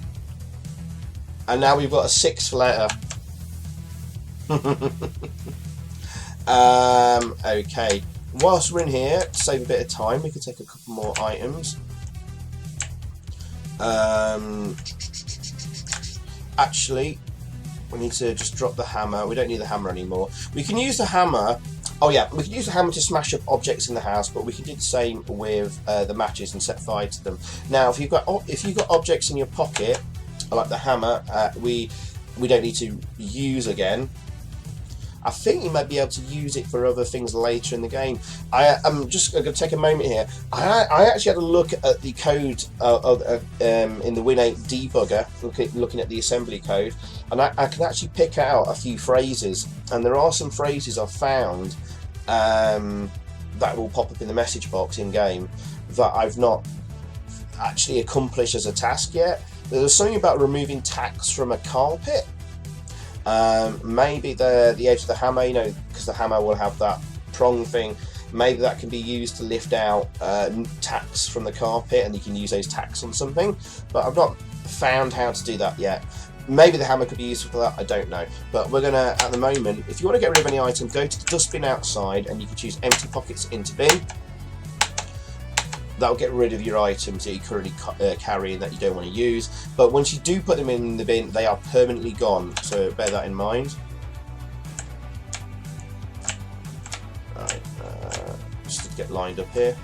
And now we've got a 6th letter. Okay. Whilst we're in here, to save a bit of time, we can take a couple more items. Actually, we need to just drop the hammer. We don't need the hammer anymore. We can use the hammer. Oh yeah, we can use the hammer to smash up objects in the house, but we can do the same with the matches and set fire to them. Now, if you've got objects in your pocket, like the hammer, we don't need to use again. I think you might be able to use it for other things later in the game. I'm just going to take a moment here. I actually had a look at the code in the Win8 debugger, looking at the assembly code, and I can actually pick out a few phrases. And there are some phrases I've found that will pop up in the message box in game that I've not actually accomplished as a task yet. There's something about removing tacks from a carpet. Maybe the edge of the hammer, you know, because the hammer will have that prong thing. Maybe that can be used to lift out tacks from the carpet, and you can use those tacks on something. But I've not found how to do that yet. Maybe the hammer could be useful for that. I don't know. But we're gonna, at the moment, if you want to get rid of any item, go to the dustbin outside, and you can choose empty pockets into bin. That'll get rid of your items that you currently carry and that you don't want to use. But once you do put them in the bin, they are permanently gone. So bear that in mind. Right, just to get lined up here.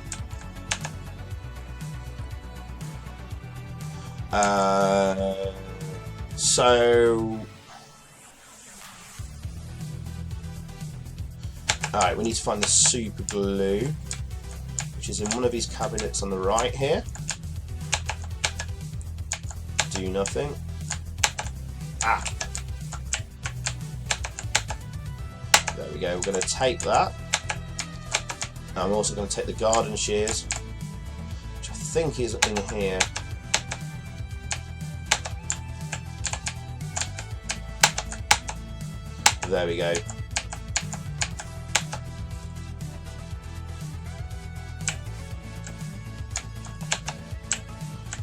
Alright, we need to find the super glue, which is in one of these cabinets on the right here. Do nothing. Ah! There we go, we're going to take that. I'm also going to take the garden shears, which I think is in here. There we go.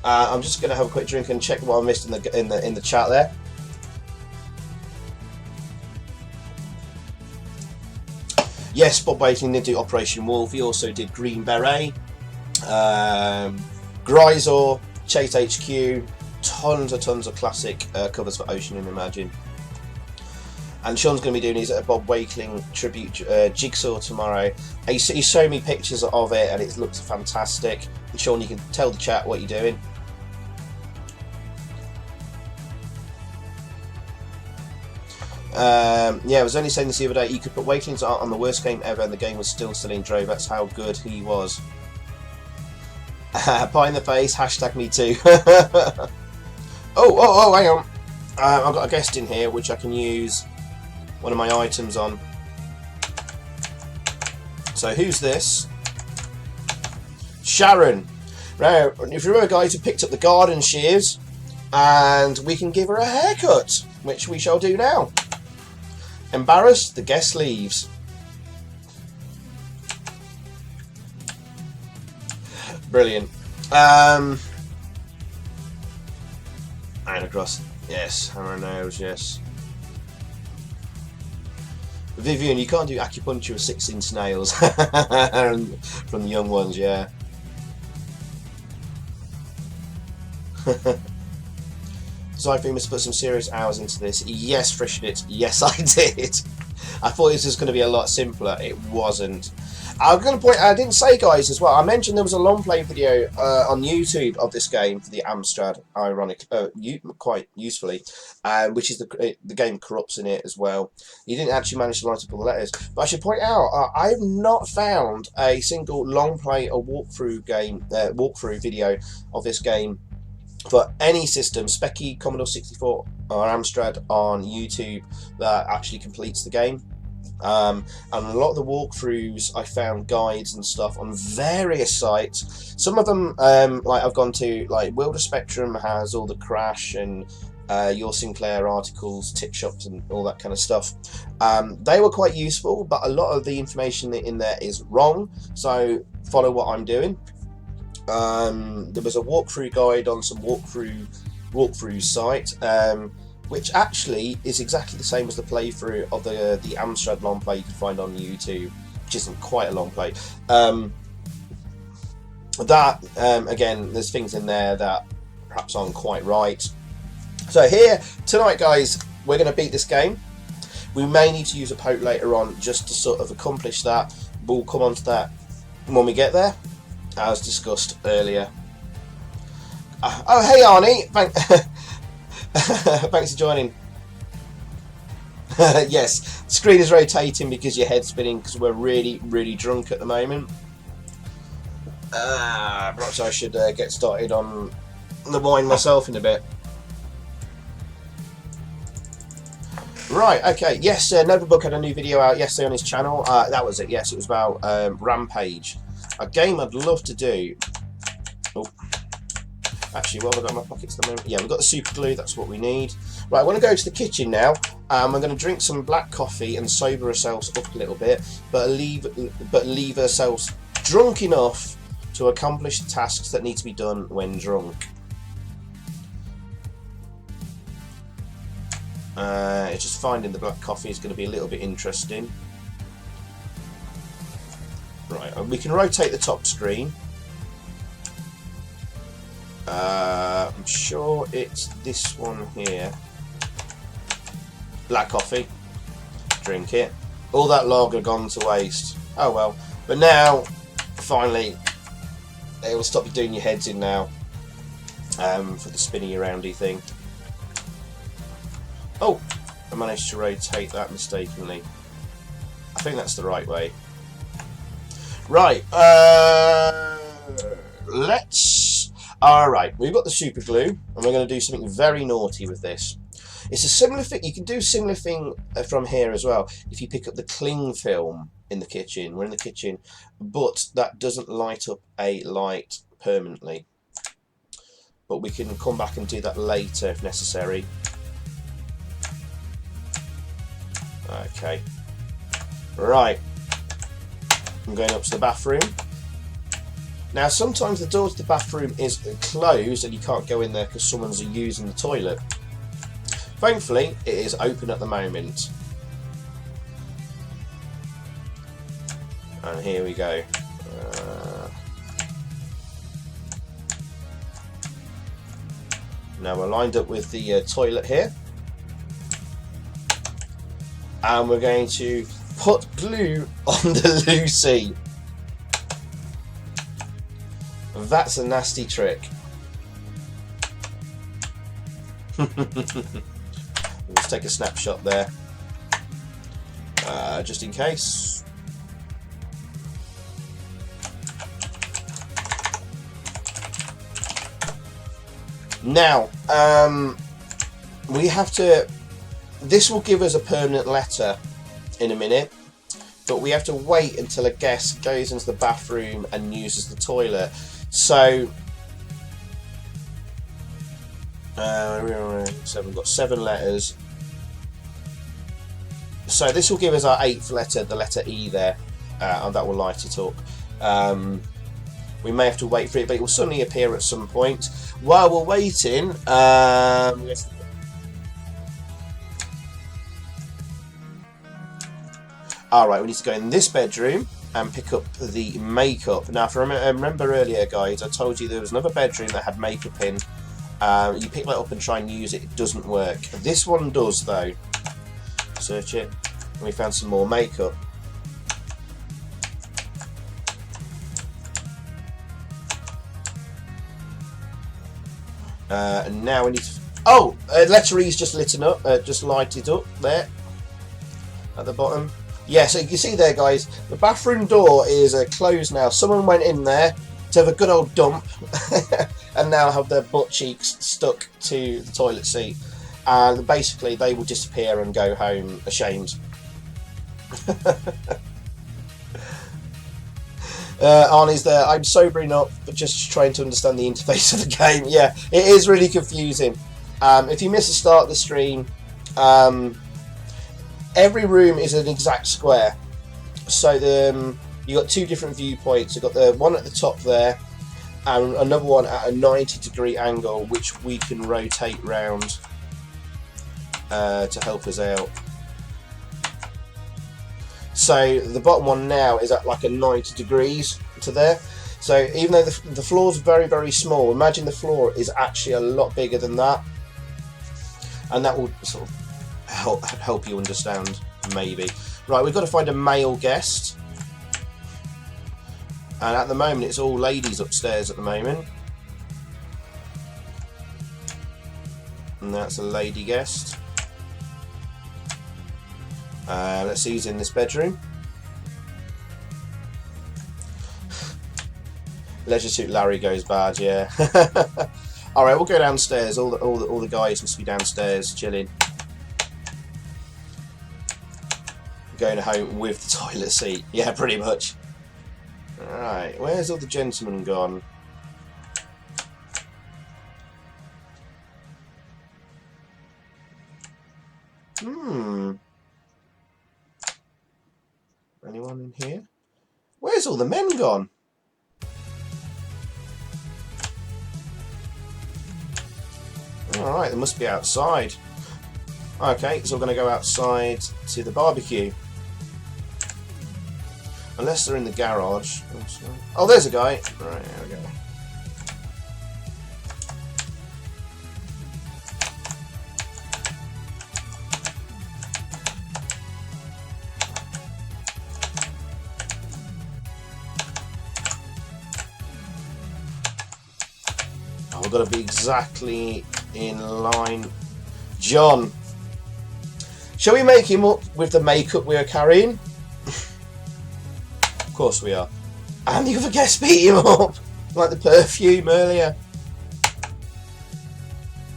I'm just going to have a quick drink and check what I missed in the chat there. Yes, Bob Wakeling did do Operation Wolf. He also did Green Beret, Gryzor, Chase HQ, tons of classic covers for Ocean and Imagine. And Sean's going to be doing his Bob Wakeling tribute jigsaw tomorrow. He showed me pictures of it and it looks fantastic. And Sean, you can tell the chat what you're doing. Yeah, I was only saying this the other day, you could put Wakeling's art on the worst game ever and the game was still selling Drove. That's how good he was. Pie in the face, hashtag me too. oh, hang on. I've got a guest in here which I can use one of my items on. So who's this? Sharon. Now, if you're a guy who picked up the garden shears, and we can give her a haircut, which we shall do now. Embarrassed, the guest leaves. Brilliant. And across. Yes, hammer and nails, yes. Vivian, you can't do acupuncture with 6-inch nails. From the young ones, yeah. Xyphoe must put some serious hours into this. Yes, Frishnit. Yes, I did. I thought this was going to be a lot simpler. It wasn't. I'm going to point out, I didn't say, guys, as well. I mentioned there was a Longplay video on YouTube of this game for the Amstrad, quite usefully, which is the game corrupts in it as well. You didn't actually manage to light up all the letters. But I should point out, I've not found a single Longplay or walkthrough video of this game for any system, Speccy, Commodore 64 or Amstrad, on YouTube that actually completes the game. And a lot of the walkthroughs, I found guides and stuff on various sites. Some of them, like I've gone to, like Wilder Spectrum has all the Crash and Your Sinclair articles, tip shops and all that kind of stuff. They were quite useful, but a lot of the information in there is wrong, so follow what I'm doing. There was a walkthrough guide on some walkthrough site, which actually is exactly the same as the playthrough of the Amstrad Longplay you can find on YouTube, which isn't quite a long play. Again, there's things in there that perhaps aren't quite right. So here tonight, guys, we're going to beat this game. We may need to use a poke later on just to sort of accomplish that. We'll come on to that when we get there, as discussed earlier. Oh, hey Arnie, thanks for joining. Yes, the screen is rotating because your head's spinning because we're really drunk at the moment. Perhaps I should get started on the wine myself in a bit. Right, okay, yes, Noblebook had a new video out yesterday on his channel. That was it, yes, it was about Rampage. A game I'd love to do. Oh. Actually, what have I got in my pockets at the moment? Yeah, we've got the super glue, that's what we need. Right, I want to go to the kitchen now. We're going to drink some black coffee and sober ourselves up a little bit, but leave ourselves drunk enough to accomplish the tasks that need to be done when drunk. It's just finding the black coffee is going to be a little bit interesting. Right, we can rotate the top screen. I'm sure it's this one here. Black coffee. Drink it. All that lager gone to waste. Oh well. But now, finally, it will stop you doing your heads in now. For the spinny aroundy thing. Oh, I managed to rotate that mistakenly. I think that's the right way. Right, Alright, we've got the super glue, and we're going to do something very naughty with this. It's a similar thing, you can do a similar thing from here as well, if you pick up the cling film in the kitchen. We're in the kitchen, but that doesn't light up a light permanently. But we can come back and do that later if necessary. Okay. Right. I'm going up to the bathroom. Now sometimes the door to the bathroom is closed and you can't go in there because someone's using the toilet. Thankfully it is open at the moment. And here we go. Now we're lined up with the toilet here. And we're going to put glue on the Lucy. That's a nasty trick. Let's take a snapshot there, just in case. Now, we have to This will give us a permanent letter in a minute, but we have to wait until a guest goes into the bathroom and uses the toilet. So, we've got 7 letters. So this will give us our 8th letter, the letter E there, and that will light it up. We may have to wait for it, but it will suddenly appear at some point. While we're waiting, alright, we need to go in this bedroom and pick up the makeup. Now, if I remember earlier, guys, I told you there was another bedroom that had makeup in. You pick that up and try and use it, it doesn't work. This one does, though. Search it, and we found some more makeup. And now we need to... Oh! Letter E's just just lighted up there at the bottom. Yeah, so you can see there, guys, the bathroom door is closed now. Someone went in there to have a good old dump and now have their butt cheeks stuck to the toilet seat. And basically they will disappear and go home ashamed. Arnie's there. I'm sobering up, but just trying to understand the interface of the game. Yeah, it is really confusing. If you miss the start of the stream, every room is an exact square. So you got 2 different viewpoints. You've got the one at the top there, and another one at a 90-degree angle, which we can rotate round to help us out. So the bottom one now is at like a 90 degrees to there. So even though the floor's very, very small, imagine the floor is actually a lot bigger than that. And that will sort of help you understand, maybe. Right, we've got to find a male guest. And at the moment, it's all ladies upstairs at the moment. And that's a lady guest. Let's see who's in this bedroom. Leisure Suit Larry goes bad, yeah. Alright, we'll go downstairs. All the guys must be downstairs chilling. Going home with the toilet seat. Yeah, pretty much. Alright, where's all the gentlemen gone? Anyone in here? Where's all the men gone? Alright, they must be outside. Okay, so we're going to go outside to the barbecue. Unless they're in the garage. Oh, there's a guy. Right, there we go. Oh, we've got to be exactly in line. John. Shall we make him up with the makeup we are carrying? Of course we are. And the other guest beat him up like the perfume earlier.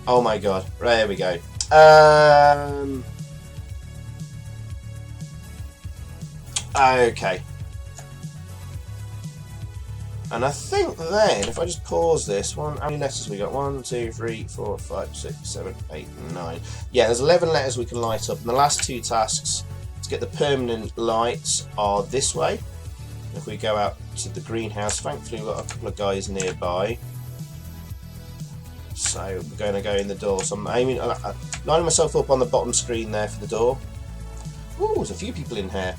Oh my god. Right, there we go. Okay. And I think then, if I just pause this, how many letters we got? 1, 2, 3, 4, 5, 6, 7, 8, 9. Yeah, there's 11 letters we can light up. And the last 2 tasks to get the permanent lights are this way. If we go out to the greenhouse, thankfully we've got a couple of guys nearby. So we're going to go in the door. So I'm aiming, lining myself up on the bottom screen there for the door. Ooh, there's a few people in here.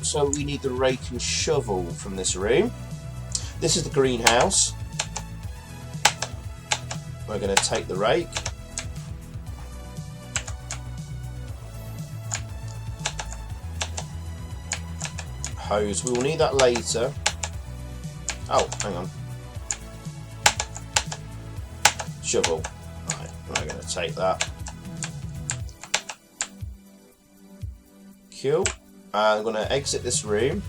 So we need the rake and shovel from this room. This is the greenhouse. We're going to take the rake. Hose. We will need that later. Oh, hang on. Shovel. Right, we're going to take that. Cool. I'm going to exit this room.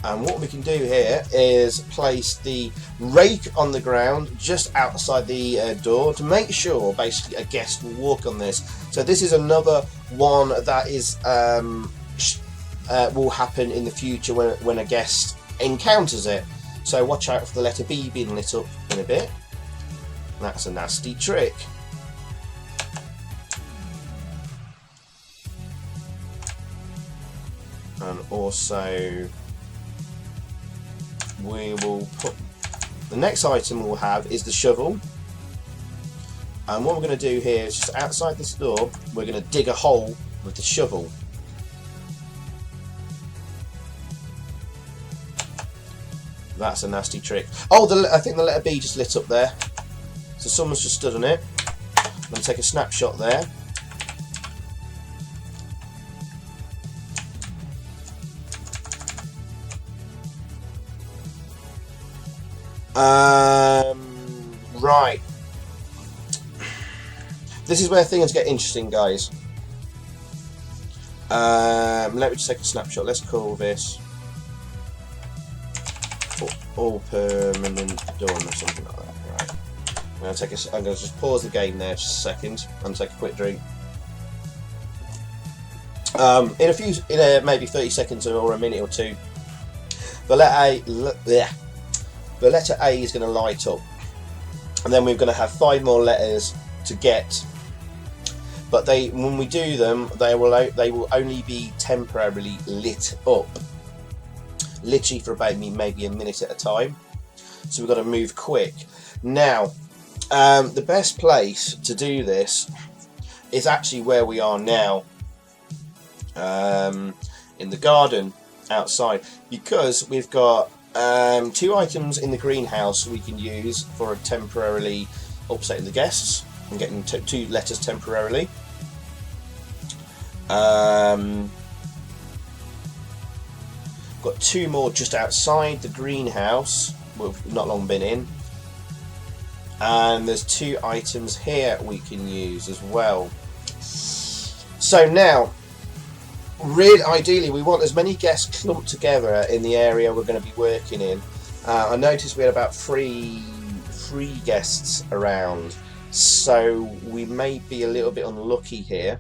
And what we can do here is place the rake on the ground just outside the door to make sure basically a guest will walk on this. So this is another one that is will happen in the future when a guest encounters it. So watch out for the letter B being lit up in a bit. That's a nasty trick. And also we will put the next item we'll have is the shovel, and what we're going to do here is just outside this door we're going to dig a hole with the shovel. That's a nasty trick. Oh, I think the letter B just lit up there, so someone's just stood on it. I'm going to take a snapshot there. Right. This is where things get interesting, guys. Let me just take a snapshot. Let's call this all permanent done or something like that. Right. I'm going to just pause the game there just a second and take a quick drink. In maybe 30 seconds or a minute or two, the letter A is going to light up, and then we're going to have 5 more letters to get. But when we do them, they will only be temporarily lit up, literally for about maybe a minute at a time. So we've got to move quick. Now, the best place to do this is actually where we are now, in the garden outside, because we've got 2 items in the greenhouse we can use for temporarily upsetting the guests and getting 2 letters temporarily. Got 2 more just outside the greenhouse we've not long been in, and there's 2 items here we can use as well. So now, really, ideally, we want as many guests clumped together in the area we're going to be working in. I noticed we had about three guests around, so we may be a little bit unlucky here.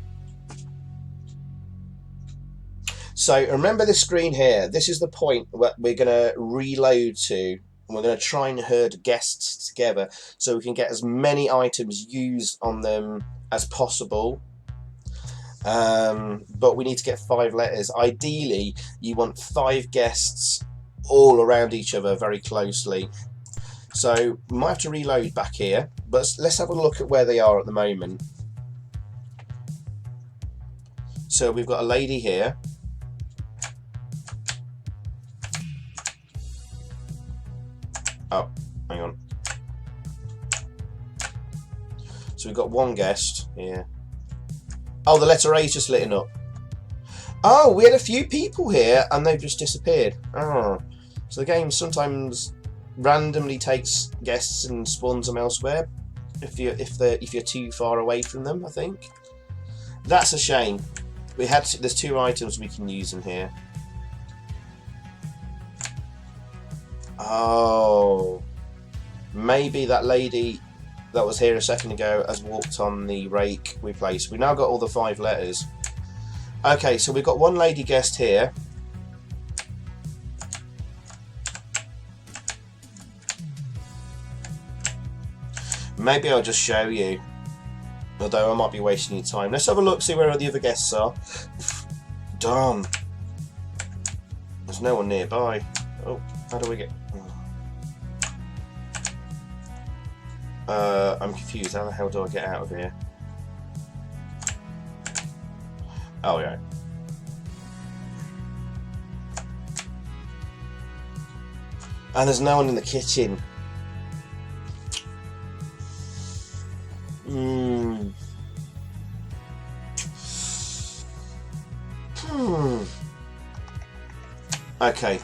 So remember this screen here. This is the point where we're going to reload to, and we're going to try and herd guests together so we can get as many items used on them as possible. But we need to get 5 letters. Ideally, you want 5 guests all around each other very closely. So we might have to reload back here, but let's have a look at where they are at the moment. So we've got a lady here. Oh, hang on. So we've got 1 guest here. Oh, the letter A is just lighting up. Oh, we had a few people here and they've just disappeared. Oh, so the game sometimes randomly takes guests and spawns them elsewhere if you're too far away from them, I think. That's a shame. There's 2 items we can use in here. Oh, maybe that lady that was here a second ago has walked on the rake we placed. We've now got all the 5 letters. Okay, so we've got 1 lady guest here. Maybe I'll just show you, although I might be wasting your time. Let's have a look, see where the other guests are. Darn, there's no one nearby. Oh, how do we get... I'm confused. How the hell do I get out of here? Oh, yeah. And there's no one in the kitchen. Okay.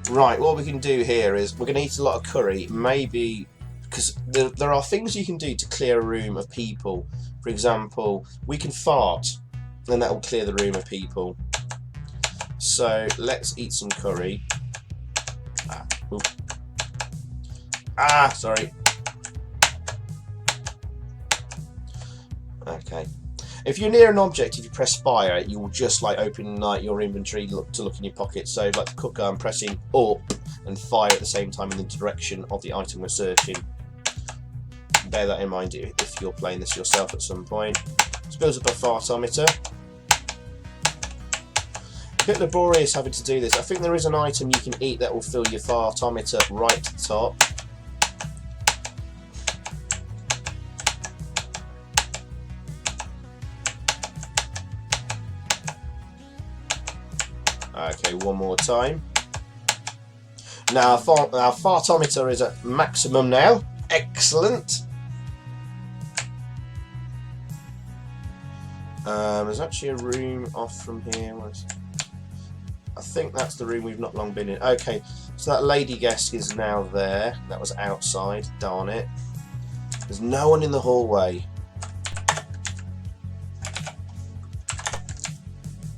Right, what we can do here is we're going to eat a lot of curry, maybe, because there are things you can do to clear a room of people. For example, we can fart, and that will clear the room of people. So let's eat some curry. Sorry. Okay. If you're near an object, if you press fire, you will just like open like your inventory to look in your pocket. So like the cooker, I'm pressing up and fire at the same time in the direction of the item we're searching. Bear that in mind if you're playing this yourself at some point. This builds up a fartometer. A bit laborious having to do this. I think there is an item you can eat that will fill your fartometer right to the top. Okay, one more time. Now our fartometer is at maximum now. Excellent. There's actually a room off from here. I think that's the room we've not long been in. Okay, so that lady guest is now there. That was outside. Darn it. There's no one in the hallway.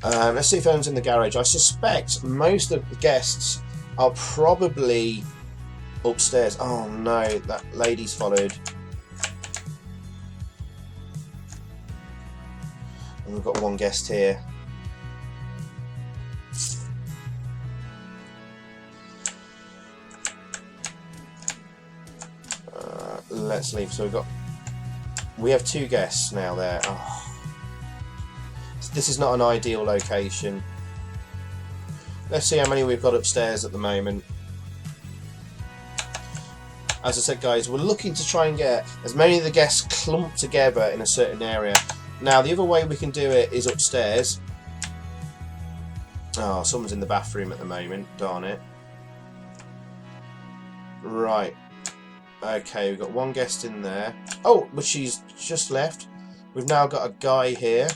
Let's see if anyone's in the garage. I suspect most of the guests are probably upstairs. Oh no, that lady's followed. And we've got one guest here. Let's leave. So we have two guests now there. Oh. This is not an ideal location. Let's see how many we've got upstairs at the moment. As I said, guys, we're looking to try and get as many of the guests clumped together in a certain area. Now, the other way we can do it is upstairs. Oh, someone's in the bathroom at the moment. Darn it. Right. Okay, we've got one guest in there. Oh, but she's just left. We've now got a guy here.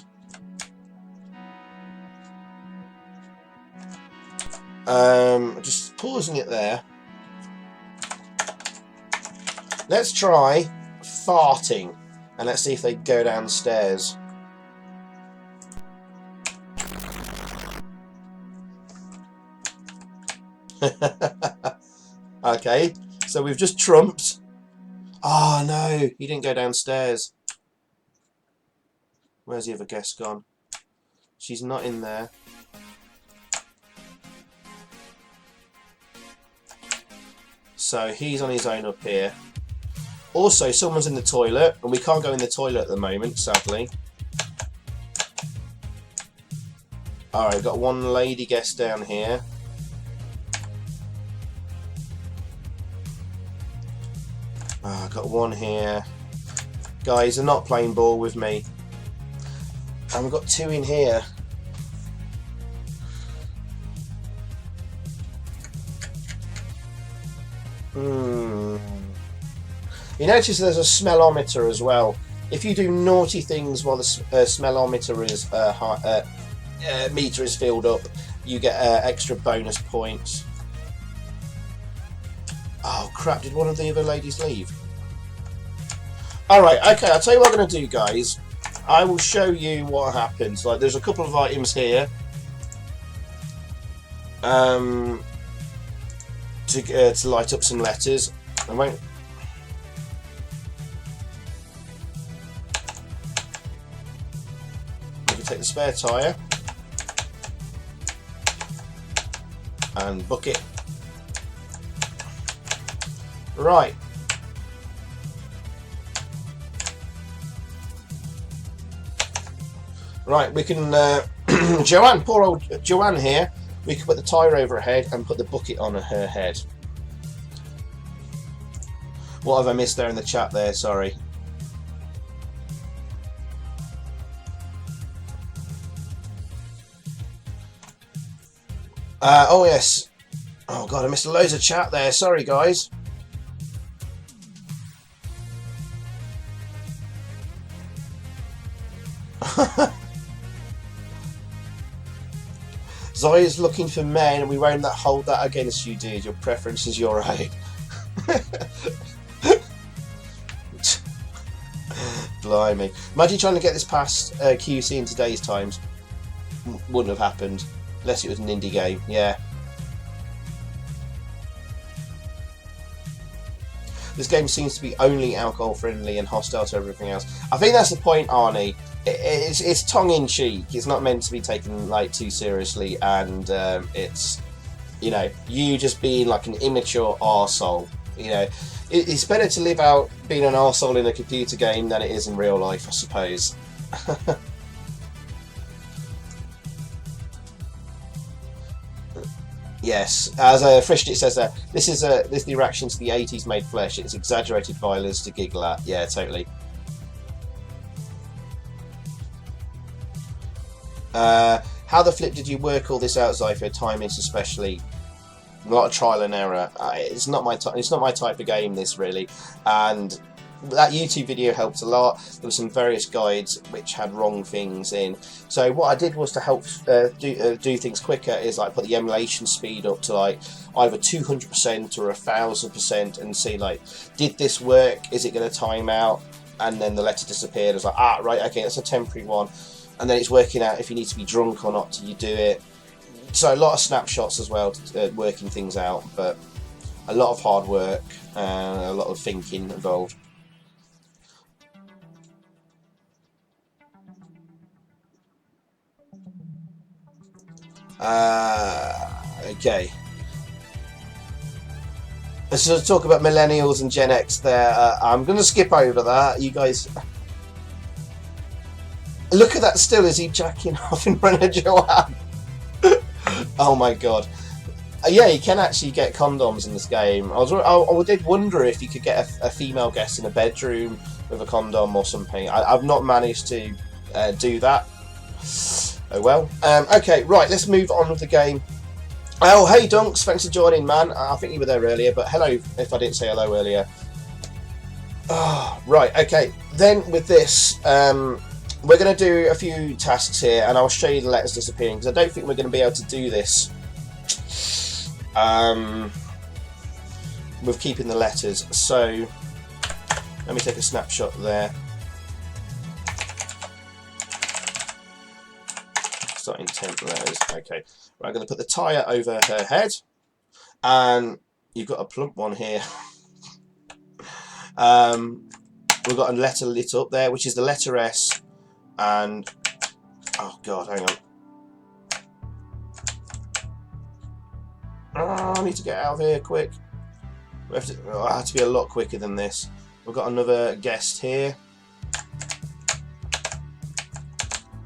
Just pausing it there. Let's try farting and let's see if they go downstairs. Okay, so we've just trumped. Oh no, he didn't go downstairs. Where's the other guest gone? She's not in there. So he's on his own up here. Also, someone's in the toilet, and we can't go in the toilet at the moment, sadly. Alright, we've got one lady guest down here. I've got one here. Guys, they're not playing ball with me. And we've got two in here. You notice there's a smellometer as well. If you do naughty things while the smellometer is meter is filled up, you get extra bonus points. Oh crap, did one of the other ladies leave? Alright, okay, I'll tell you what I'm going to do, guys. I will show you what happens. Like, there's a couple of items here. To light up some letters. I won't. We can take the spare tyre and bucket. Right. Right, we can. Joanne, poor old Joanne here. We can put the tyre over her head and put the bucket on her head. What have I missed there in the chat there? Sorry. Oh yes. Oh god, I missed loads of chat there. Sorry guys. Zoya's looking for men, and we won't hold that against you, dude. Your preference is your own. Blimey. Imagine trying to get this past QC in today's times. Wouldn't have happened. Unless it was an indie game, yeah. This game seems to be only alcohol friendly and hostile to everything else. I think that's the point, Arnie. It's tongue in cheek. It's not meant to be taken like too seriously, and it's, you know, you just being like an immature arsehole. You know, it's better to live out being an arsehole in a computer game than it is in real life, I suppose. Yes, as Frishtit says there, this is the reaction to the 80s made flesh. It's exaggerated violence to giggle at. Yeah, totally. How the flip did you work all this out, Xyphoe? Timings especially. A lot of trial and error. It's not my type of game, this, really. And that YouTube video helped a lot. There were some various guides which had wrong things in. So what I did was to help do things quicker is like put the emulation speed up to like either 200% or 1000% and see like, did this work? Is it going to time out? And then the letter disappeared. I was like, ah, right, okay, that's a temporary one. And then it's working out if you need to be drunk or not till you do it. So a lot of snapshots as well, working things out, but a lot of hard work and a lot of thinking involved. Okay. Let's just talk about millennials and Gen X there. I'm going to skip over that. You guys... Look at that still, is he jacking off in front of Joanne? Oh my god. Yeah, you can actually get condoms in this game. I did wonder if you could get a female guest in a bedroom with a condom or something. I've not managed to do that. Oh well. Okay, right, let's move on with the game. Oh, hey Dunks, thanks for joining, man. I think you were there earlier, but hello if I didn't say hello earlier. Oh, right, okay. Then with this, we're going to do a few tasks here, and I'll show you the letters disappearing, because I don't think we're going to be able to do this with keeping the letters. So, let me take a snapshot there. Starting 10 letters. Okay, right, I'm going to put the tyre over her head, and you've got a plump one here. We've got a letter lit up there, which is the letter S, and oh god, hang on. Oh, I need to get out of here quick. I have to be a lot quicker than this. We've got another guest here.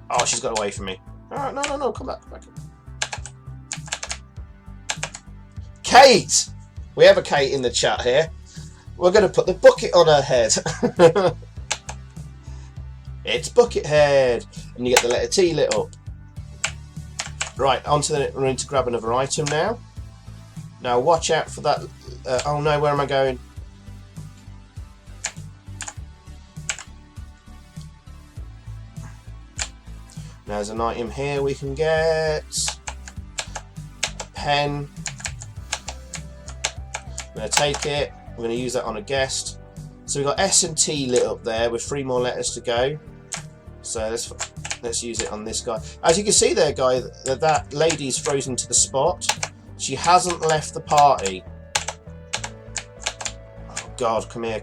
Oh, she's got away from me. Oh, no, come back, Kate! We have a Kate in the chat here. We're going to put the bucket on her head. It's Buckethead. And you get the letter T lit up. Right, onto the... We're going to grab another item now. Now watch out for that... oh no, where am I going? Now there's an item here we can get. Pen. I'm going to take it. We're going to use that on a guest. So we've got S and T lit up there with 3 more letters to go. So let's use it on this guy. As you can see there, guy, that lady's frozen to the spot. She hasn't left the party. Oh God, come here.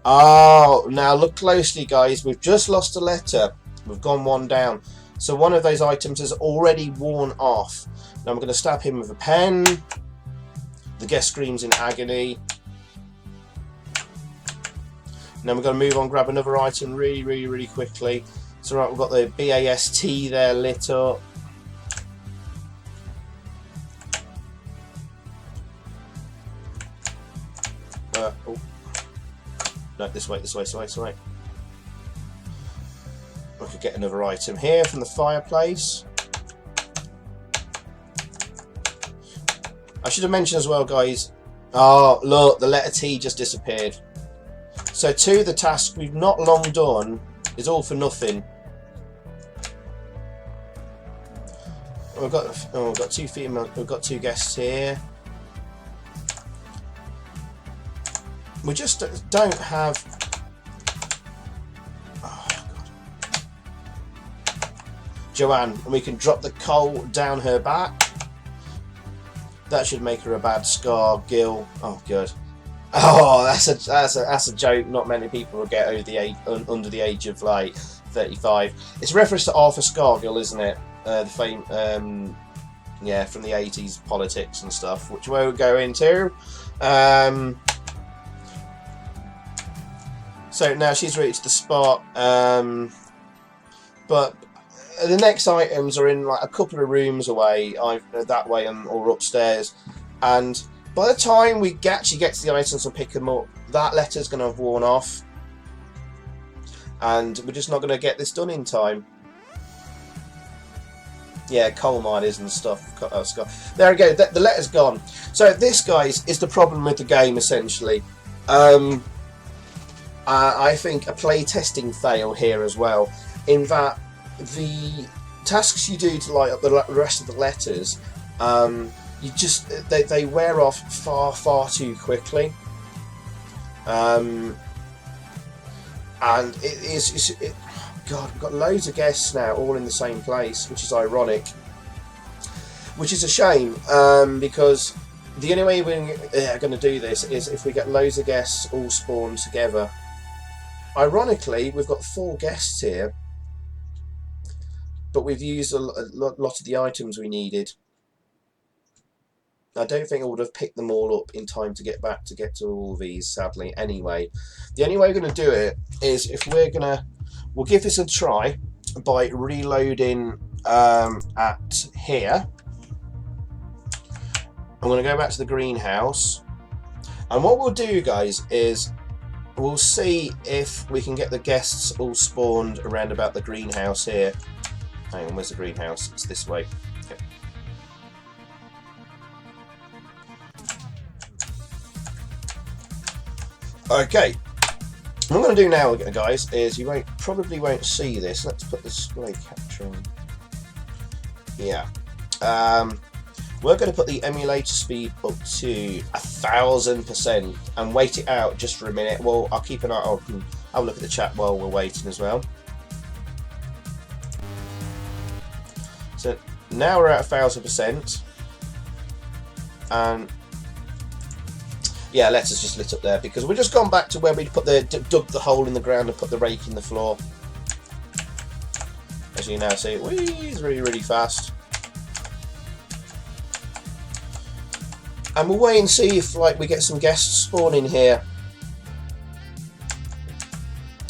Oh, now look closely, guys. We've just lost a letter. We've gone one down. So one of those items has already worn off. Now I'm going to stab him with a pen. The guest screams in agony. Now we're going to move on, grab another item really quickly. So right, we've got the BAST there lit up. Oh. No, this way. I could get another item here from the fireplace. I should have mentioned as well, guys. Oh, look, the letter T just disappeared. So the task we've not long done is all for nothing. We've got 2 female. We've got 2 guests here. We just don't have. Oh Joanne, and we can drop the coal down her back. That should make her a bad scar. Gil. Oh, good. Oh, that's a joke. Not many people will get over the age, under the age of like 35. It's a reference to Arthur Scargill, isn't it? The fame, yeah, from the 80s politics and stuff, which we won't go into. So now she's reached the spot, but the next items are in like a couple of rooms away, either that way or upstairs, and by the time we actually get to the items and pick them up, that letter's going to have worn off, and we're just not going to get this done in time. Yeah, coal miners and stuff. There we go, the letter's gone. So this, guys, is the problem with the game, essentially. I think a play testing fail here as well, in that the tasks you do to light up the rest of the letters, you just they wear off far too quickly, and God, we've got loads of guests now all in the same place, which is ironic, which is a shame, because the only way we're going to do this is if we get loads of guests all spawned together. Ironically, we've got 4 guests here, but we've used a lot of the items we needed. I don't think I would have picked them all up in time to get to all these, sadly. Anyway, the only way we're going to do it is if we'll give this a try by reloading at here. I'm going to go back to the greenhouse, and what we'll do, guys, is we'll see if we can get the guests all spawned around about the greenhouse here. Hang on, where's the greenhouse? It's this way. Okay. What I'm going to do now, guys, is you probably won't see this. Let's put the display capture on. Yeah. We're going to put the emulator speed up to 1000% and wait it out just for a minute. Well, I'll keep an eye. I'll have a look at the chat while we're waiting as well. So now we're at 1000%, and yeah, letters just lit up there because we've just gone back to where we dug the hole in the ground and put the rake in the floor. As you now see, it's really fast. And we'll wait and see if we get some guests spawning here.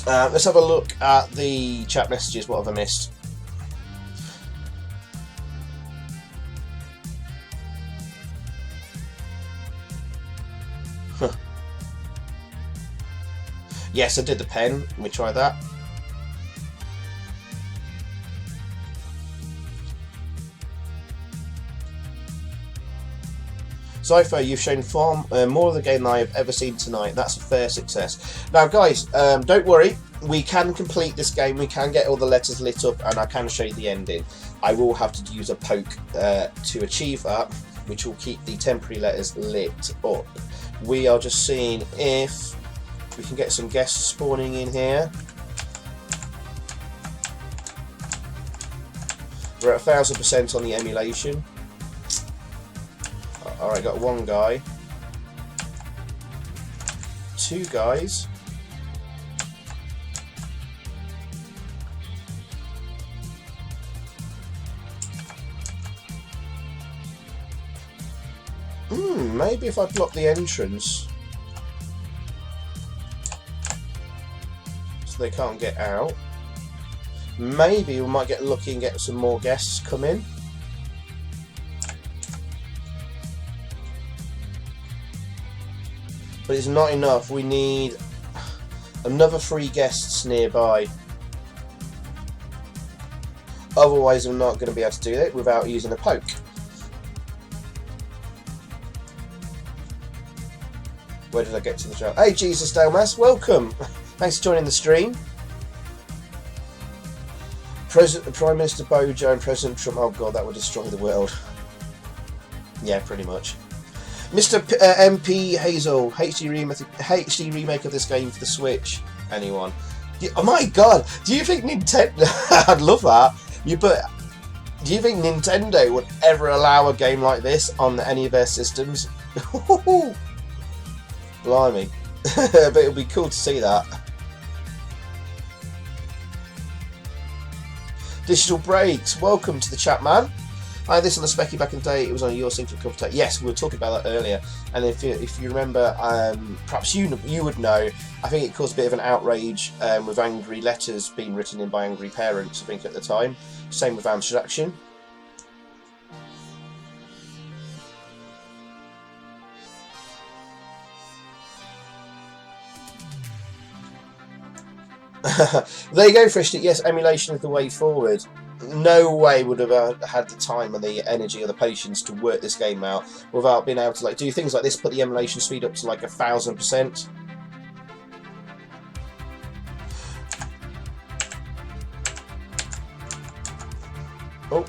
Let's have a look at the chat messages. What have I missed? Yes, I did the pen. Let me try that. Xyphoe, you've shown far more of the game than I have ever seen tonight. That's a fair success. Now, guys, don't worry. We can complete this game. We can get all the letters lit up, and I can show you the ending. I will have to use a poke to achieve that, which will keep the temporary letters lit up. We are just seeing if we can get some guests spawning in here. We're at 1000% on the emulation. Alright, got 1 guy. 2 guys. Maybe if I block the entrance so they can't get out, maybe we might get lucky and get some more guests come in. But it's not enough. We need another 3 guests nearby. Otherwise, I'm not going to be able to do it without using a poke. Where did I get to the show? Hey, Jesus Delmas, welcome. Thanks for joining the stream. Prime Minister Bojo and President Trump. Oh God, that would destroy the world. Yeah, pretty much. Mr. MP Hazel, HD remake of this game for the Switch. Anyone? Oh my God, do you think Nintendo? I'd love that. Do you think Nintendo would ever allow a game like this on any of their systems? Blimey. But it would be cool to see that. Digital Breaks, welcome to the chat, man. I had this on the Specky back in the day. It was on your sync for cover. Yes, we were talking about that earlier. And if you remember, perhaps you would know. I think it caused a bit of an outrage with angry letters being written in by angry parents. I think at the time. Same with Amstrad Action. There you go, Frishti. Yes, emulation is the way forward. No way would have had the time and the energy or the patience to work this game out without being able to like do things like this, put the emulation speed up to like 1000%. Oh,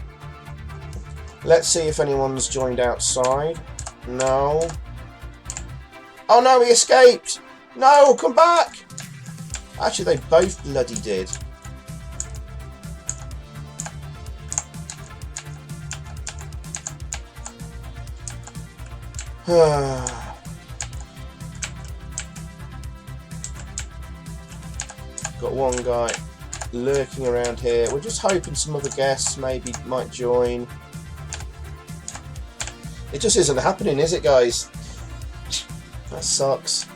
let's see if anyone's joined outside. No. Oh no, he escaped. No, come back. Actually, they both bloody did. Got one guy lurking around here. We're just hoping some other guests maybe might join. It just isn't happening, is it, guys? That sucks.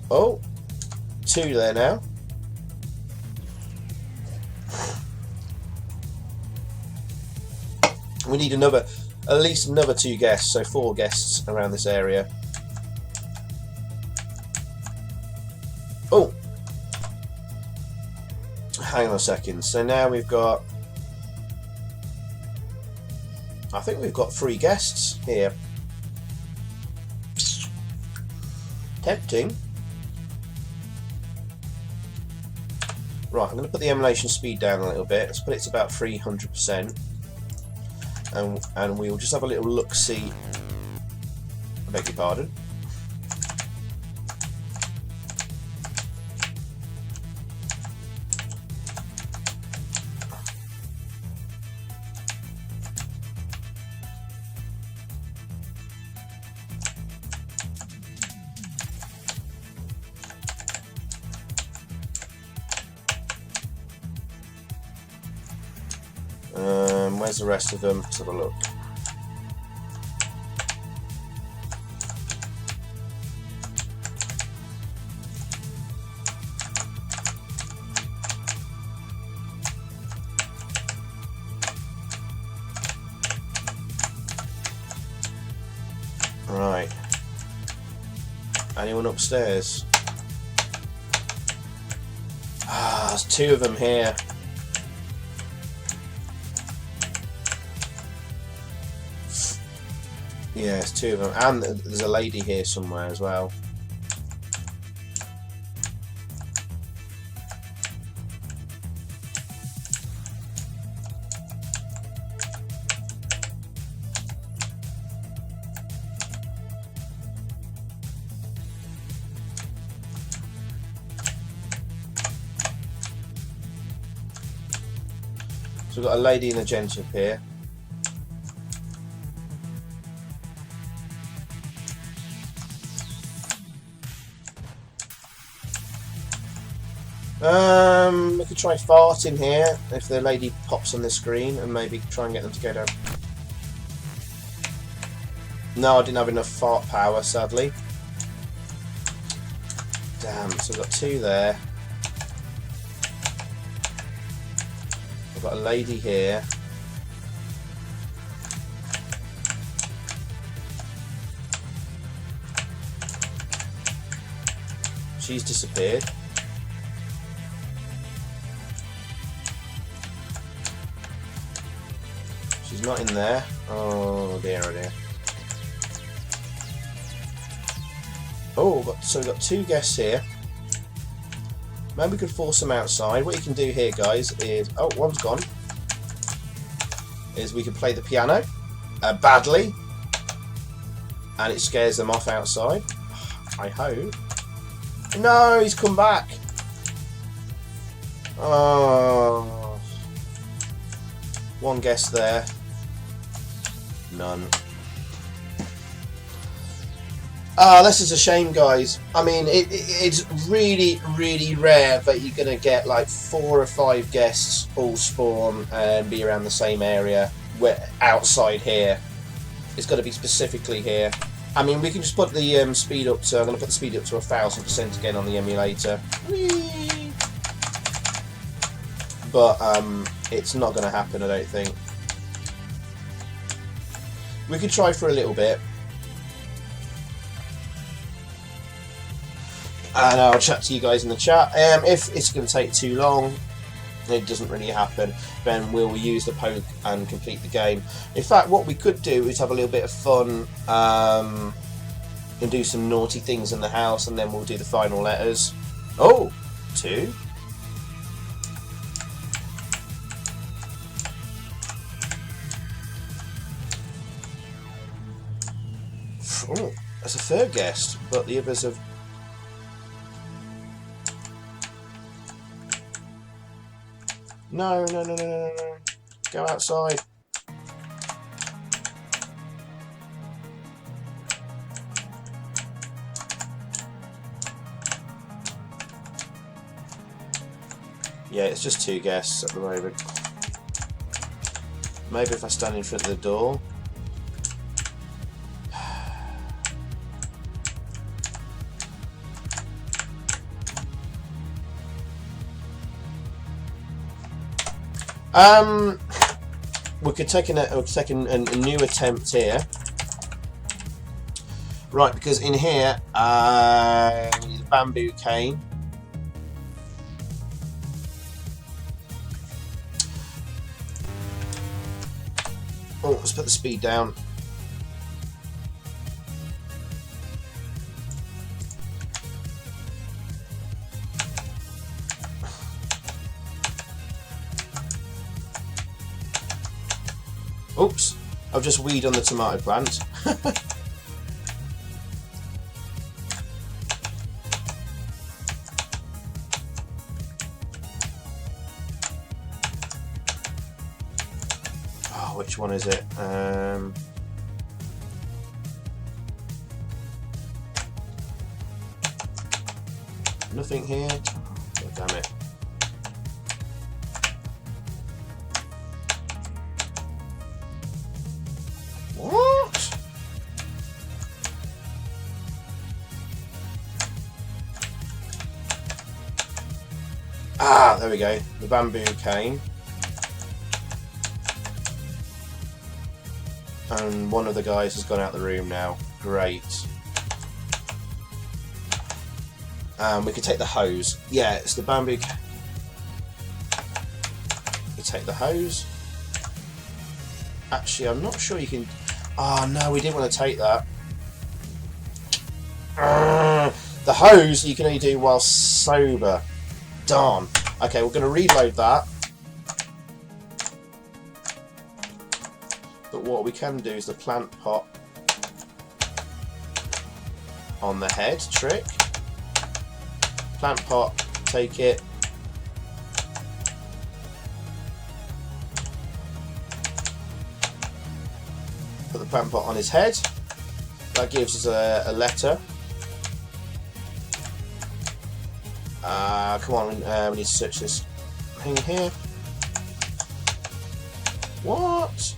Oh, 2 there now. We need at least another 2 guests, so 4 guests around this area. Oh, hang on a second. So now we've got, I think we've got 3 guests here. Tempting. Right, I'm going to put the emulation speed down a little bit. Let's put it to about 300%. And we will just have a little look-see. I beg your pardon. Where's the rest of them? Let's have a look. Right. Anyone upstairs? Ah, there's 2 of them here. Yeah, there's 2 of them, and there's a lady here somewhere as well. So we've got a lady and a gent up here. We could try farting here if the lady pops on the screen and maybe try and get them to go down. No, I didn't have enough fart power, sadly. Damn, so we've got 2 there. I've got a lady here. She's disappeared. She's not in there. Oh dear, oh dear. Oh, so we've got 2 guests here. Maybe we could force them outside. What you can do here, guys, is... Oh, one's gone. Is we can play the piano badly. And it scares them off outside. I hope. No, he's come back. Oh. One guess there. None. Ah, this is a shame, guys. I mean, it's really, really rare that you're going to get like 4 or 5 guests all spawn and be around the same area. Outside here. It's got to be specifically here. I mean, we can just put the speed up to... I'm going to put the speed up to 1000% again on the emulator. Whee! But it's not going to happen, I don't think. We could try for a little bit. And I'll chat to you guys in the chat. If it's going to take too long, it doesn't really happen, then we'll use the poke and complete the game. In fact, what we could do is have a little bit of fun and do some naughty things in the house, and then we'll do the final letters. Oh, 2. Oh, that's a 3rd guest, but the others have... No. Go outside. Yeah, it's just 2 guests at the moment. Maybe if I stand in front of the door. We could take a new attempt here, right? Because in here, the bamboo cane. Oh, let's put the speed down. Oops, I've just weed on the tomato plant. Oh, which one is it? Nothing here. Oh, damn it. What? Ah, there we go. The bamboo cane. And one of the guys has gone out the room now. Great. We could take the hose. Yeah, it's the bamboo cane. We take the hose. Actually, I'm not sure you can... Oh, no, we didn't want to take that. The hose you can only do while sober. Darn. Okay, we're going to reload that. But what we can do is the plant pot on the head trick. Plant pot, take it. Put the plant pot on his head. That gives us a letter. Come on, we need to search this thing here. What?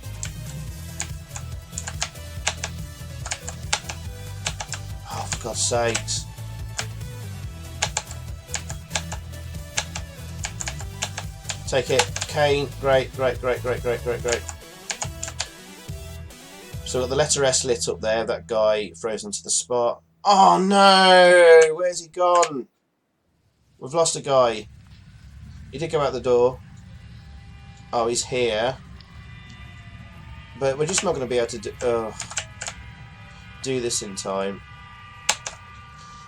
Oh, for God's sakes. Take it. Cane. Great, great, great, great, great, great, great. So we've got the letter S lit up there. That guy frozen to the spot. Oh no! Where's he gone? We've lost a guy. He did go out the door. Oh, he's here. But we're just not going to be able to do this in time.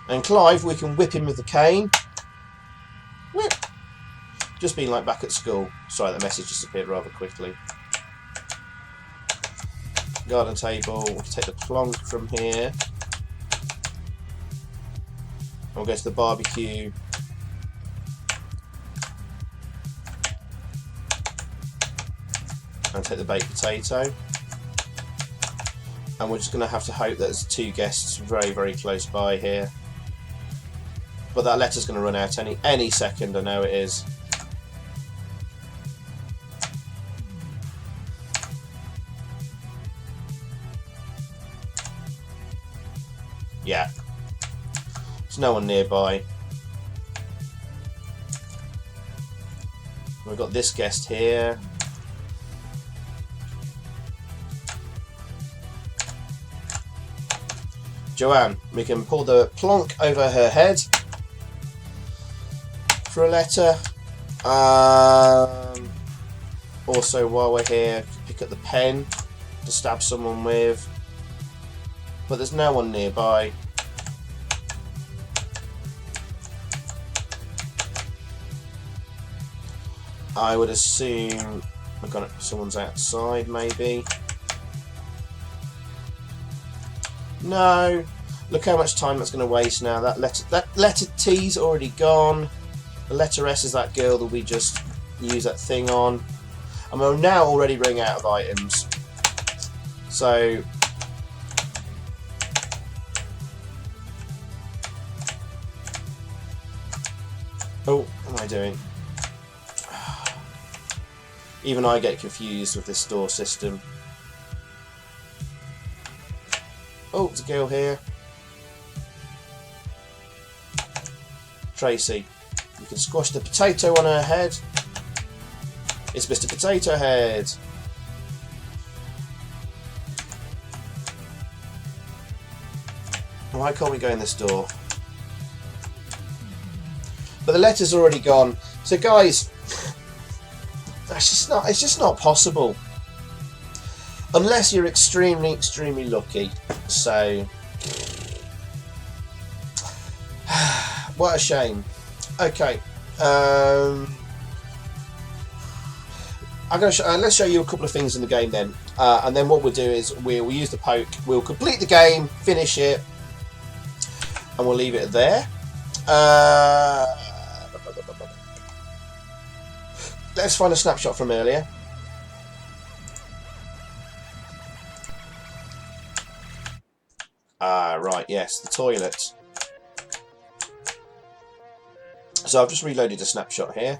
And Clive, we can whip him with the cane. Whip! Just being like back at school. Sorry, the message just appeared rather quickly. Garden table. We can take the plonk from here. we'll go to the barbecue. And take the baked potato. And we're just going to have to hope that there's 2 guests very, very close by here. But that letter's going to run out any second, I know it is. Yeah. There's no one nearby. We've got this guest here. Joanne, we can pull the plonk over her head for a letter. Also, while we're here, pick up the pen to stab someone with. But there's no one nearby. I would assume someone's outside, maybe. No. Look how much time that's going to waste now. That letter T's already gone. The letter S is that girl that we just use that thing on. And we're now already running out of items. So oh, what am I doing? Even I get confused with this store system. Oh, there's a girl here. Tracy. You can squash the potato on her head. It's Mr. Potato Head. Why can't we go in this door? But the letter's already gone. So guys, it's just not possible. Unless you're extremely, extremely lucky. So, what a shame. Okay, let's show you a couple of things in the game then, and then what we'll do is we'll use the poke. We'll complete the game, finish it, and we'll leave it there. Let's find a snapshot from earlier. Right, yes, the toilet. So I've just reloaded a snapshot here.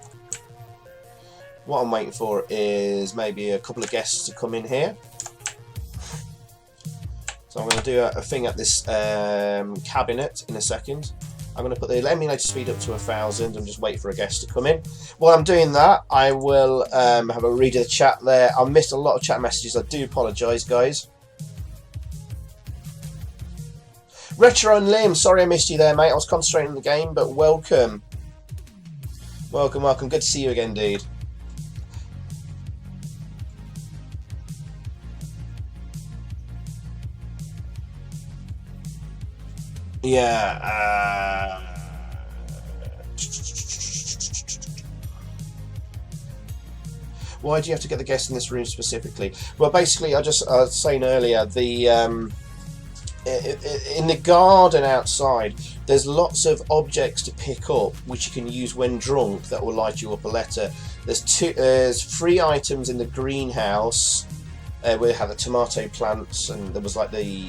What I'm waiting for is maybe a couple of guests to come in here. So I'm going to do a thing at this cabinet in a second. I'm going to put the emulator speed up to 1000 and just wait for a guest to come in. While I'm doing that, I will have a read of the chat there. I missed a lot of chat messages. I do apologise, guys. Retro and Liam, sorry I missed you there, mate. I was concentrating on the game, but welcome. Welcome, welcome. Good to see you again, dude. Yeah. Why do you have to get the guests in this room specifically? Well, basically, I was saying earlier, the in the garden outside, there's lots of objects to pick up which you can use when drunk that will light you up a letter. There's 3 items in the greenhouse where we have the tomato plants, and there was like the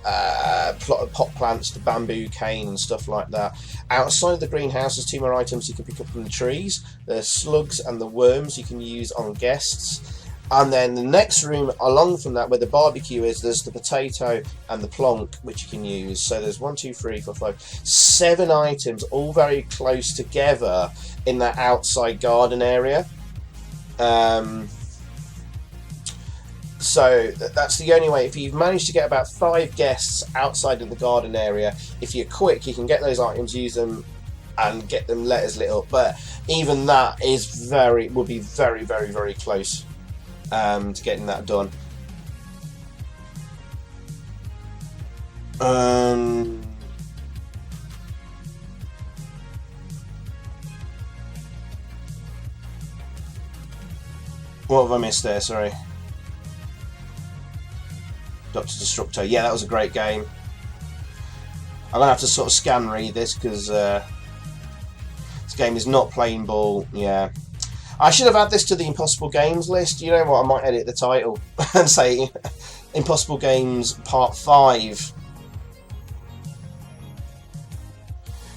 pot plants, the bamboo cane and stuff like that. Outside of the greenhouse there's 2 more items you can pick up from the trees. There's slugs and the worms you can use on guests. And then the next room along from that, where the barbecue is, there's the potato and the plonk, which you can use. So there's 1, 2, 3, 4, 5, 7 items, all very close together in that outside garden area. So that's the only way. If you've managed to get about 5 guests outside of the garden area, if you're quick, you can get those items, use them, and get them letters lit up. But even that is would be very, very, very close to getting that done. What have I missed there? Sorry. Dr. Destructo. Yeah, that was a great game. I'm gonna have to sort of scan read this because this game is not plain ball. Yeah, I should have added this to the Impossible Games list. You know what? I might edit the title and say Impossible Games Part 5.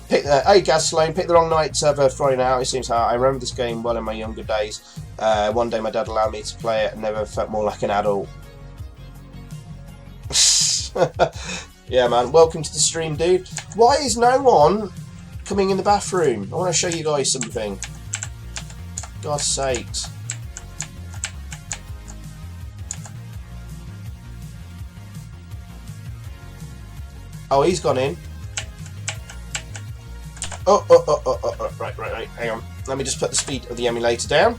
Hey Gaz Sloan, picked the wrong night to have a Friday night out. It seems hard. I remember this game well in my younger days. One day my dad allowed me to play it and never felt more like an adult. Yeah, man. Welcome to the stream, dude. Why is no one coming in the bathroom? I want to show you guys something. God's sakes. Oh, he's gone in. Oh, right, hang on. Let me just put the speed of the emulator down.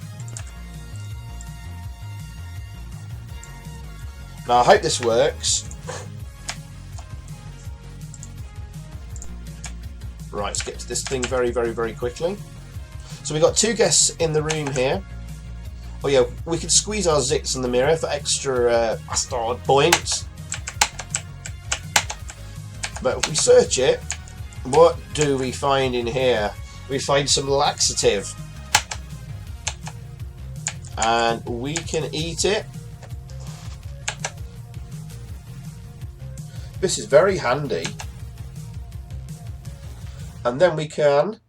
Now, I hope this works. Right, let's get to this thing very quickly. So we've got 2 guests in the room here. Oh yeah, we could squeeze our zits in the mirror for extra Astard points. But if we search it, what do we find in here? We find some laxative. And we can eat it. This is very handy. And then we can...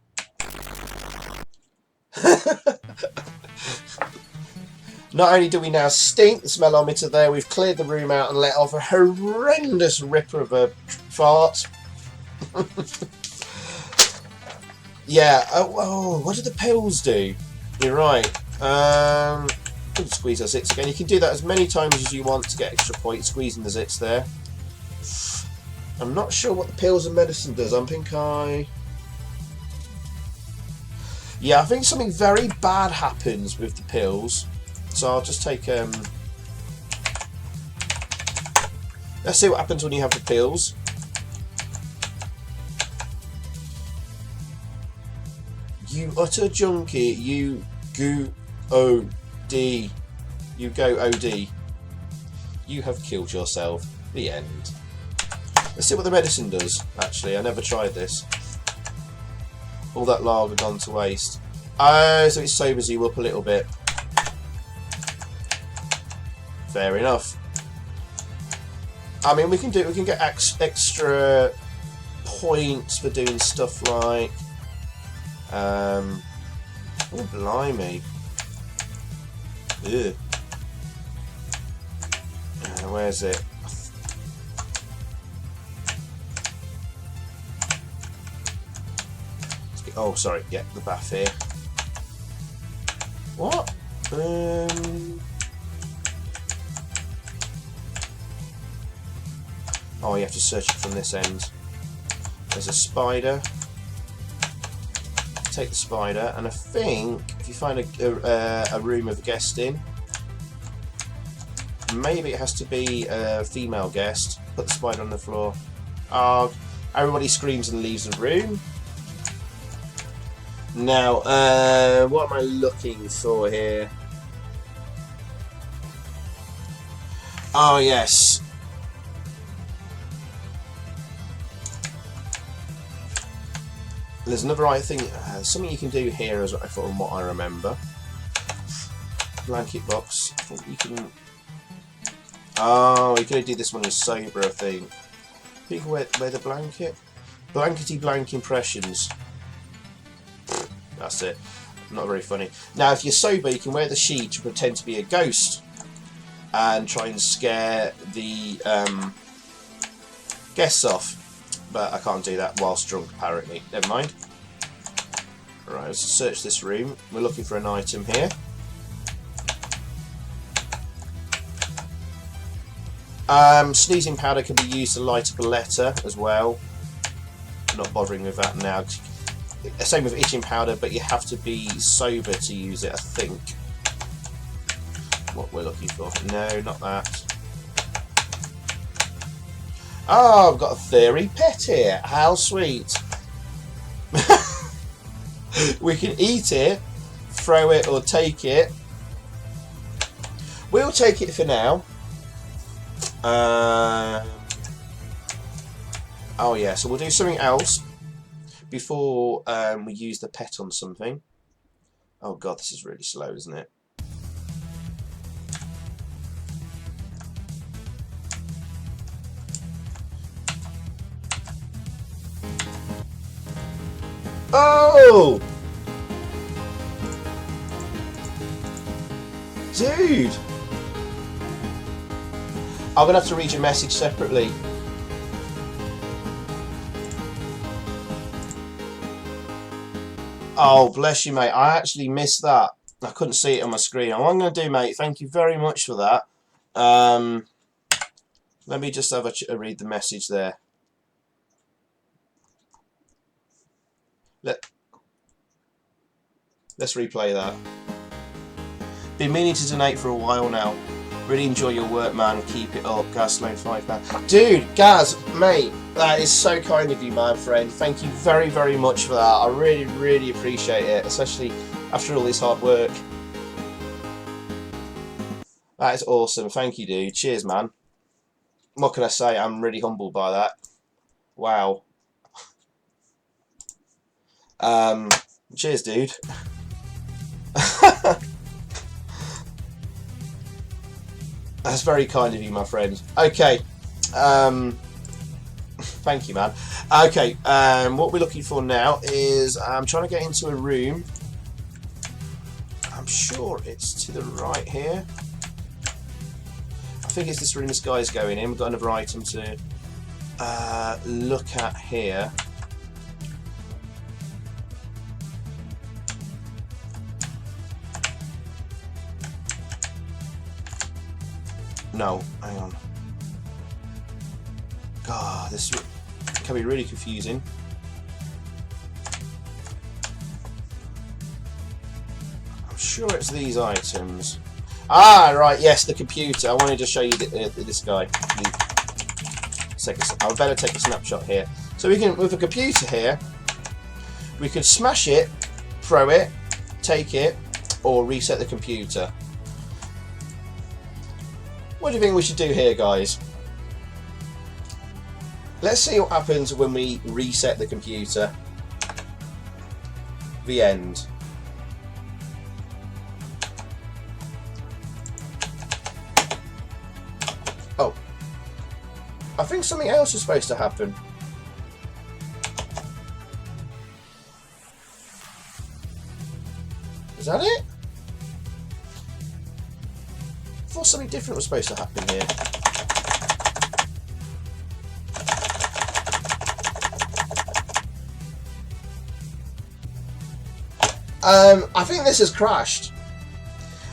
Not only do we now stink the smellometer there, we've cleared the room out and let off a horrendous ripper of a fart. Yeah, oh, what do the pills do? You're right. Squeeze our zits again. You can do that as many times as you want to get extra points, squeezing the zits there. I'm not sure what the pills and medicine does. Yeah, I think something very bad happens with the pills. So I'll just take let's see what happens when you have the pills. You utter junkie, you go OD. You go OD. You have killed yourself. The end. Let's see what the medicine does, actually. I never tried this. All that lager gone to waste. Oh, so it sobers you up a little bit. Fair enough. I mean, we can get extra points for doing stuff like oh blimey. Ugh. Where's it? Oh, sorry. Yeah, the bath here. What? Oh, you have to search it from this end. There's a spider. Take the spider, and I think if you find a room with a guest in, maybe it has to be a female guest. Put the spider on the floor. Oh, everybody screams and leaves the room. Now, what am I looking for here? Oh, yes. There's another right thing, something you can do here is what I thought and what I remember. Blanket box. I think you can... Oh, you can do this one as sober, I think. You can wear the blanket. Blankety blank impressions. That's it. Not very funny. Now, if you're sober, you can wear the sheet to pretend to be a ghost and try and scare the guests off. But I can't do that whilst drunk, apparently. Never mind. Alright, let's search this room. We're looking for an item here. Sneezing powder can be used to light up a letter as well. I'm not bothering with that now. Same with itching powder, but you have to be sober to use it, I think. What we're looking for. No, not that. Oh, I've got a furry pet here. How sweet. We can eat it, throw it, or take it. We'll take it for now. Oh yeah, so we'll do something else before we use the pet on something. Oh god, this is really slow, isn't it? Oh! Dude! I'm going to have to read your message separately. Oh, bless you, mate. I actually missed that. I couldn't see it on my screen. What I'm going to do, mate, thank you very much for that. Let me just have a read the message there. Let's replay that. Been meaning to donate for a while now. Really enjoy your work, man. Keep it up. Gaz loan £5. Dude, Gaz, mate, that is so kind of you, my friend. Thank you very, very much for that. I really, really appreciate it, especially after all this hard work. That is awesome. Thank you, dude. Cheers, man. What can I say? I'm really humbled by that. Wow. Cheers, dude. That's very kind of you, my friend. Okay. Thank you, man. Okay, what we're looking for now is I'm trying to get into a room. I'm sure it's to the right here. I think it's this room this guy's going in. We've got another item to look at here. No, hang on. God, this can be really confusing. I'm sure it's these items. Ah, right, yes, the computer. I wanted to show you this guy. I better take a snapshot here. So we can, with a computer here, we could smash it, throw it, take it, or reset the computer. What do you think we should do here, guys? Let's see what happens when we reset the computer. The end. Oh. I think something else is supposed to happen. Is that it? I thought something different was supposed to happen here. I think this has crashed.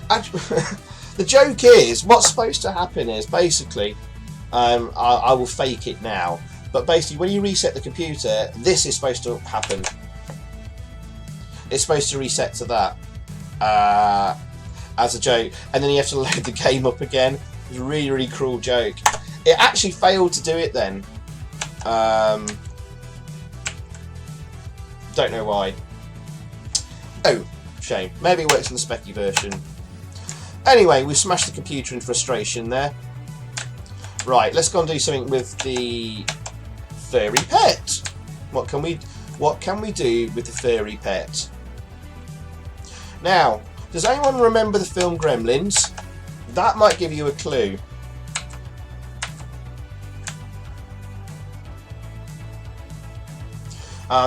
The joke is, what's supposed to happen is basically, I will fake it now, but basically when you reset the computer, this is supposed to happen. It's supposed to reset to that. As a joke, and then you have to load the game up again. It's a really, really cruel joke. It actually failed to do it then. Don't know why. Oh, shame. Maybe it works in the specky version. Anyway, we smashed the computer in frustration there. Right, let's go and do something with the furry pet. What can we do with the furry pet? Now, does anyone remember the film Gremlins? That might give you a clue.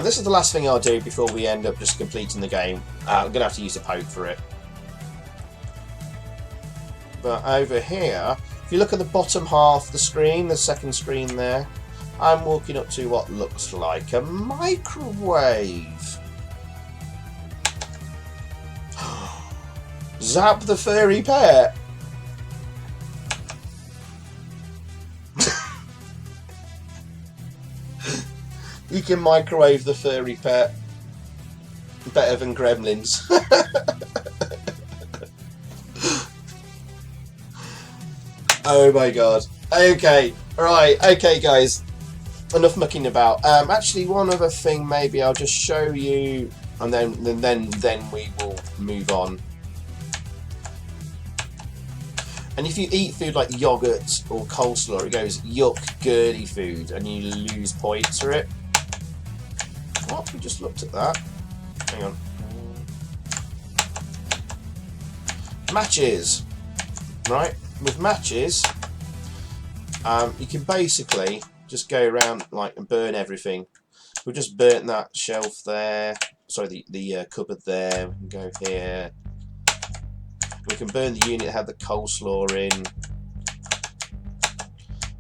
This is the last thing I'll do before we end up just completing the game. I'm going to have to use a poke for it. But over here, if you look at the bottom half of the screen, the second screen there, I'm walking up to what looks like a microwave. Zap the furry pet. You can microwave the furry pet better than Gremlins. Oh my god. Okay, right, okay guys. Enough mucking about. Actually, one other thing maybe I'll just show you, and then we will move on. And if you eat food like yogurt or coleslaw, it goes yuck, girly food, and you lose points for it. What? We just looked at that. Hang on. Matches. Right? With matches, you can basically just go around like and burn everything. We've just burnt that shelf there. Sorry, the cupboard there. We can go here. We can burn the unit that had the coleslaw in.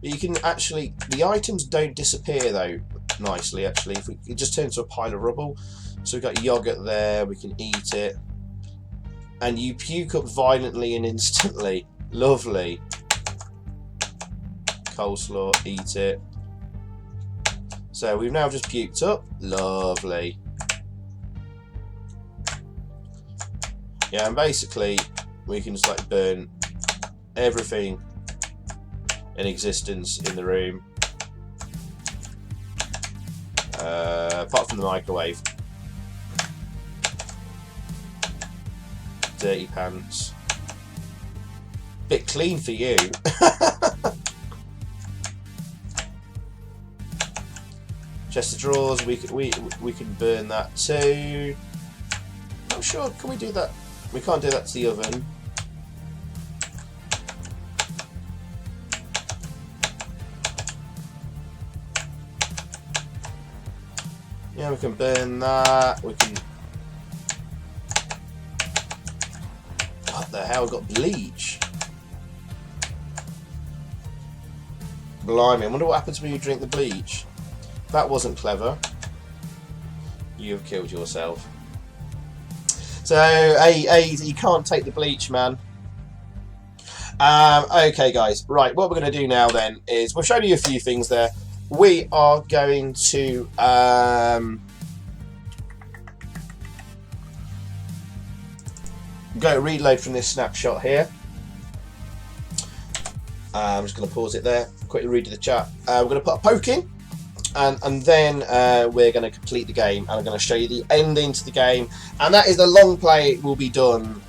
But you can actually, the items don't disappear though, nicely actually. If it just turns to a pile of rubble. So we've got yogurt there, we can eat it. And you puke up violently and instantly. Lovely. Coleslaw, eat it. So we've now just puked up. Lovely. Yeah, and basically we can just like burn everything in existence in the room, apart from the microwave. Dirty pants. Bit clean for you. Chest of drawers, we can burn that too. Not sure, can we do that? We can't do that to the oven. Yeah, we can burn that. We can. What the hell? We've got bleach. Blimey, I wonder what happens when you drink the bleach. That wasn't clever. You have killed yourself. So, you can't take the bleach, man. Okay, guys. Right, what we're going to do now then is we've shown you a few things there. We are going to go reload from this snapshot here. I'm just going to pause it there. Quickly read the chat. We're going to put a poke in. And then we're going to complete the game, and I'm going to show you the ending to the game, and that is the long play will be done.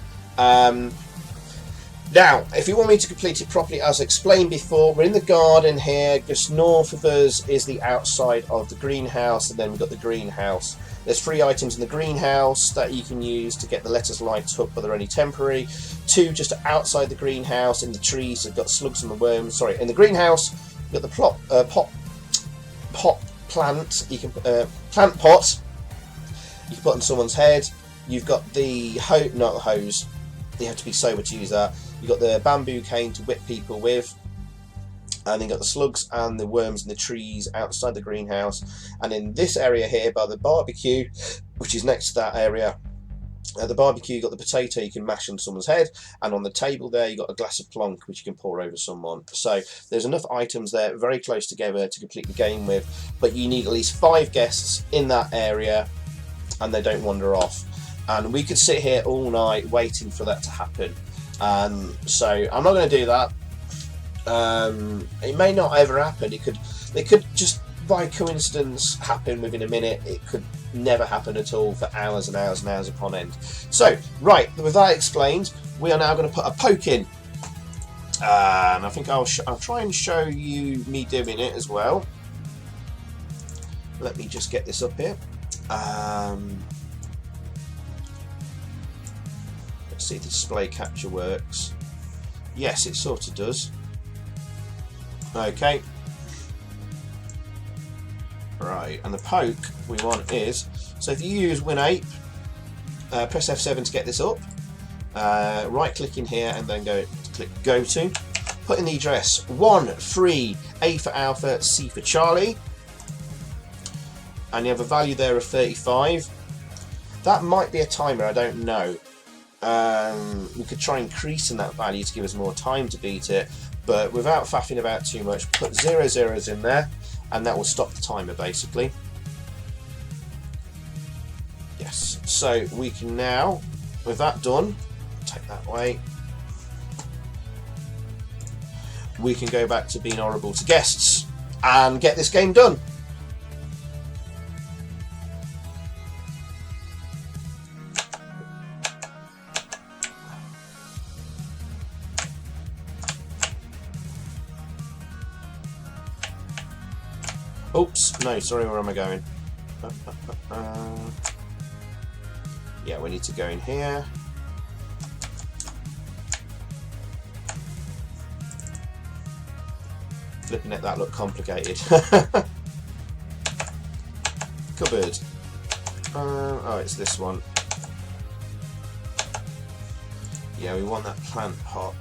Now, if you want me to complete it properly, as explained before, we're in the garden here. Just north of us is the outside of the greenhouse, and then we've got the greenhouse. There's 3 items in the greenhouse that you can use to get the lettuce light up, but they're only temporary. 2 just outside the greenhouse in the trees. They've got slugs and the worms. Sorry, in the greenhouse, you've got the pot plant. You can plant pot. You can put on someone's head. You've got the not the hose. You have to be sober to use that. You've got the bamboo cane to whip people with. And then you've got the slugs and the worms in the trees outside the greenhouse. And in this area here by the barbecue, which is next to that area, the barbecue, you've got the potato you can mash on someone's head. And on the table there, you've got a glass of plonk, which you can pour over someone. So there's enough items there, very close together to complete the game with. But you need at least 5 guests in that area, and they don't wander off. And we could sit here all night waiting for that to happen. So I'm not going to do that. It may not ever happen. It could just by coincidence happen within a minute. It could never happen at all for hours and hours and hours upon end. So right, with that explained, we are now going to put a poke in, and I think I'll try and show you me doing it as well. Let me just get this up here. Let's see if the display capture works. Yes, it sort of does. Okay. Right, and the poke we want is, so if you use WinApe, press F7 to get this up, right click in here and then click go to, put in the address 13 A for Alpha, C for Charlie, and you have a value there of 35. That might be a timer, I don't know. We could try increasing that value to give us more time to beat it, but without faffing about too much, put 0 zeros in there, and that will stop the timer basically. Yes, so we can now, with that done, take that away, we can go back to being horrible to guests and get this game done. No, sorry, where am I going? Yeah, we need to go in here. Flipping it, that looked complicated. Cupboard. Oh, it's this one. Yeah, we want that plant pot.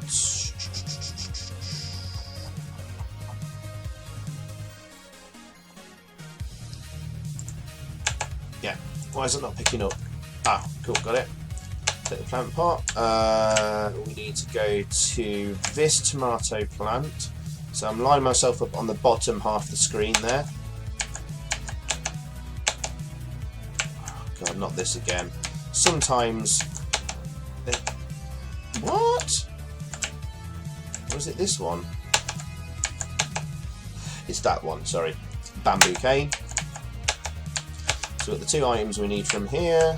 Yeah, why is it not picking up? Ah, cool, got it. Take the plant pot. We need to go to this tomato plant. So I'm lining myself up on the bottom half of the screen there. Oh God, not this again. Sometimes... What? Or is it this one? It's that one, sorry. Bamboo cane. So we've got the 2 items we need from here.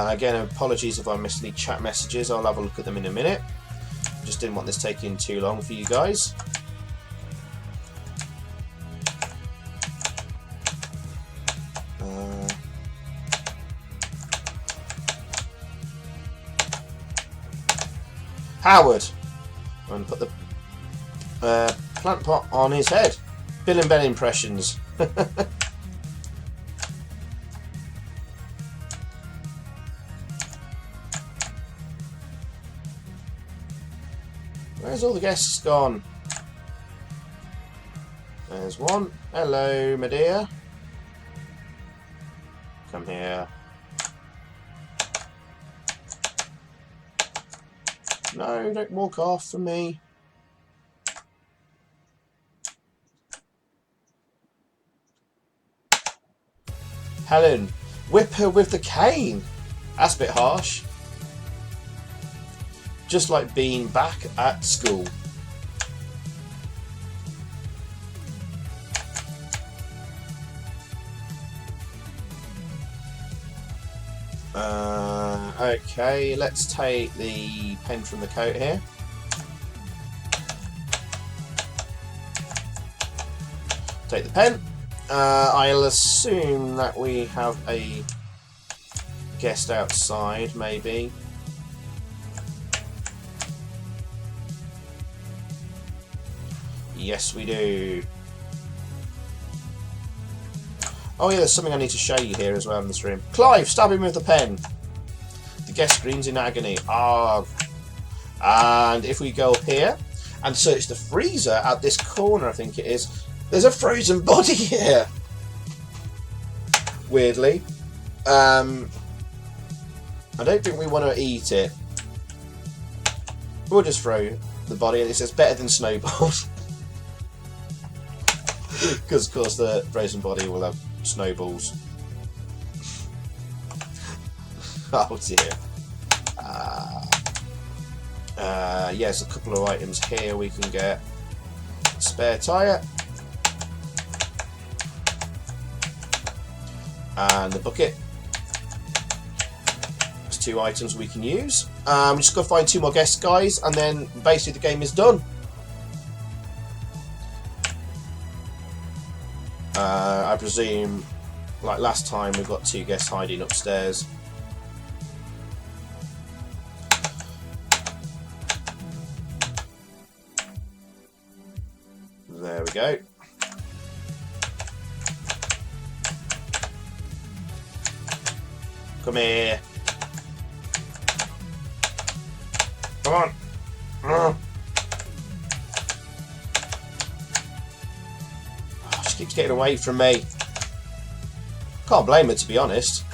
Again, apologies if I missed any chat messages. I'll have a look at them in a minute. Just didn't want this taking too long for you guys. Howard. I'm going to put the plant pot on his head. Bill and Ben impressions. Where's all the guests gone? There's one. Hello, my dear. Come here. No, don't walk off from me. Helen, whip her with the cane. That's a bit harsh. Just like being back at school. Okay, let's take the pen from the coat here. Take the pen. I'll assume that we have a guest outside, maybe. Yes, we do. Oh yeah, there's something I need to show you here as well in the stream. Clive, stab him with the pen. The guest screams in agony. Ah. And if we go up here and search the freezer at this corner, I think it is, there's a frozen body here. Weirdly. I don't think we want to eat it. We'll just throw the body, and it says better than snowballs. Because of course the frozen body will have snowballs. Oh dear. Yes, a couple of items here we can get. Spare tyre. And the bucket. There's 2 items we can use. Just got to find 2 more guests, guys, and then basically the game is done. I presume, like last time, we've got 2 guests hiding upstairs. There we go. Come here. Come on. Oh, she keeps getting away from me. Can't blame her, to be honest.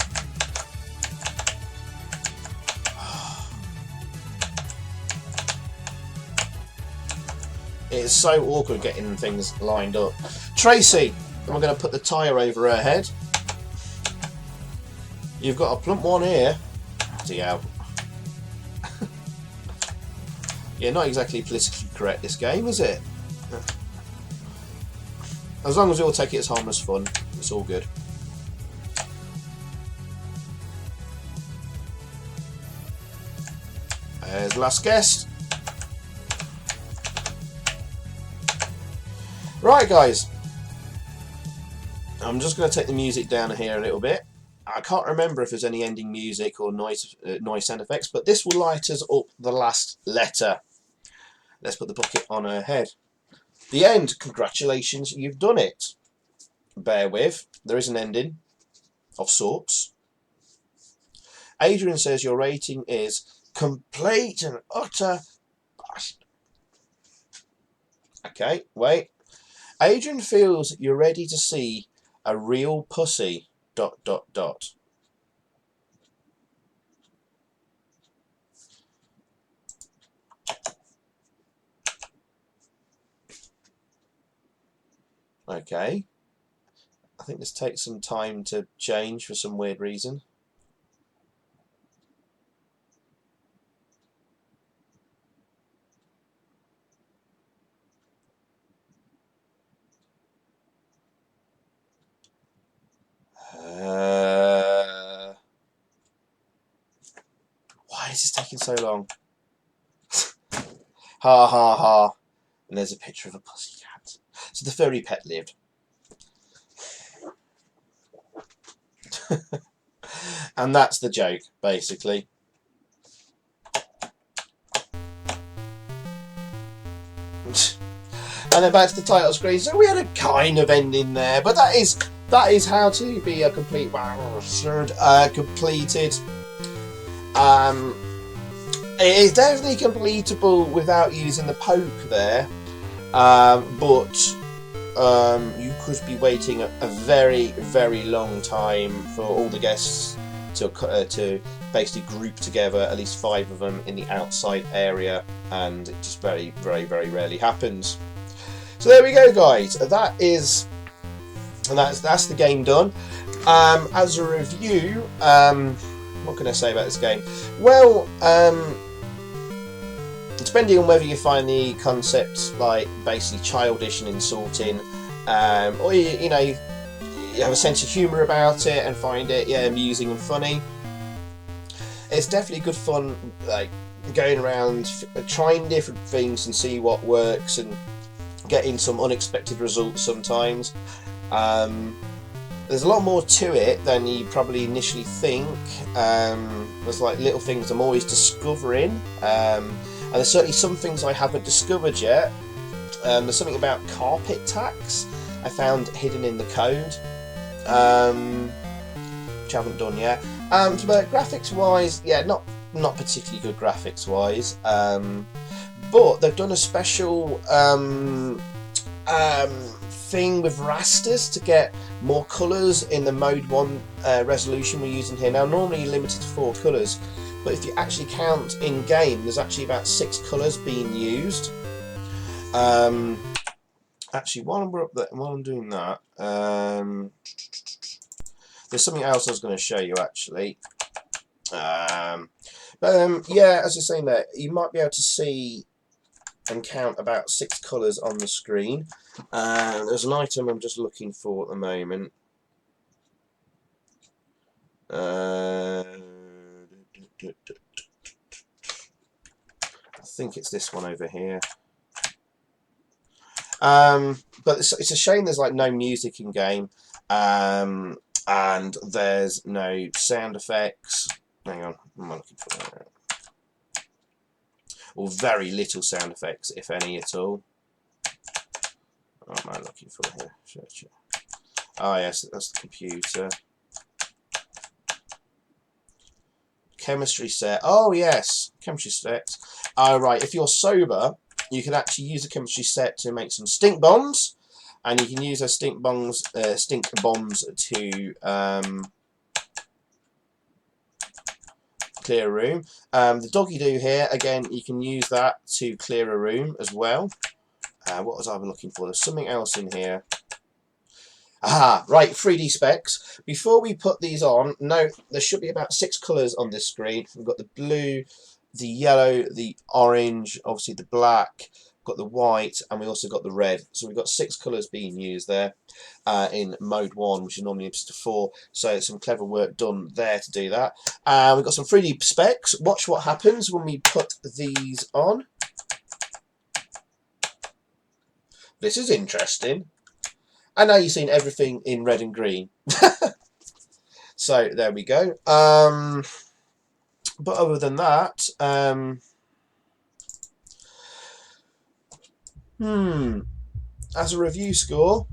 It's so awkward getting things lined up. Tracy, I'm going to put the tyre over her head. You've got a plump one here. Bloody hell. Yeah, not exactly politically correct, this game, is it? As long as we all take it as harmless fun, it's all good. There's the last guest. Right, guys. I'm just going to take the music down here a little bit. I can't remember if there's any ending music or noise sound effects, but this will light us up the last letter. Let's put the bucket on her head. The end. Congratulations, you've done it. Bear with. There is an ending of sorts. Adrian says your rating is complete and utter bastard. Okay, wait. Adrian feels you're ready to see a real pussy... ... Okay. I think this takes some time to change for some weird reason. Why is this taking so long? Ha ha ha. And there's a picture of a pussycat. So the furry pet lived. And that's the joke, basically. And then back to the title screen. So we had a kind of ending there, but that is how to be a complete completed. It is definitely completable without using the poke there, but you could be waiting a very, very long time for all the guests to basically group together, at least 5 of them in the outside area, and it just very, very, very rarely happens. So there we go, guys. That's the game done. As a review, what can I say about this game? Well, depending on whether you find the concept like basically childish and insulting, or you know, you have a sense of humour about it and find it amusing and funny, it's definitely good fun. Like going around trying different things and see what works and getting some unexpected results sometimes. There's a lot more to it than you probably initially think. There's like little things I'm always discovering, and there's certainly some things I haven't discovered yet. There's something about carpet tax I found hidden in the code, which I haven't done yet. But graphics wise, yeah, not particularly good graphics wise, but they've done a special thing with rasters to get more colours in the mode 1 resolution we're using here. Now normally you're limited to 4 colours, but if you actually count in game, there's actually about 6 colours being used. Actually, while I'm doing that, there's something else I was going to show you actually. Yeah, as you're saying there, you might be able to see and count about 6 colours on the screen. There's an item I'm just looking for at the moment. I think it's this one over here. But it's a shame there's like no music in game, and there's no sound effects. Hang on, what am I looking for there? Or very little sound effects, if any at all. What am I looking for here? Sure. Oh yes, that's the computer. Chemistry set. Oh yes, chemistry set. Oh right, if you're sober, you can actually use the chemistry set to make some stink bombs, and you can use those stink bombs to clear a room. The doggy do here, again, you can use that to clear a room as well. What was I looking for? There's something else in here. Aha, right, 3D specs. Before we put these on, note there should be about 6 colours on this screen. We've got the blue, the yellow, the orange, obviously the black, got the white, and we also got the red. So we've got 6 colours being used there in mode 1, which is normally limited to 4. So some clever work done there to do that. We've got some 3D specs. Watch what happens when we put these on. This is interesting. And now you've seen everything in red and green. So there we go. But other than that, as a review score,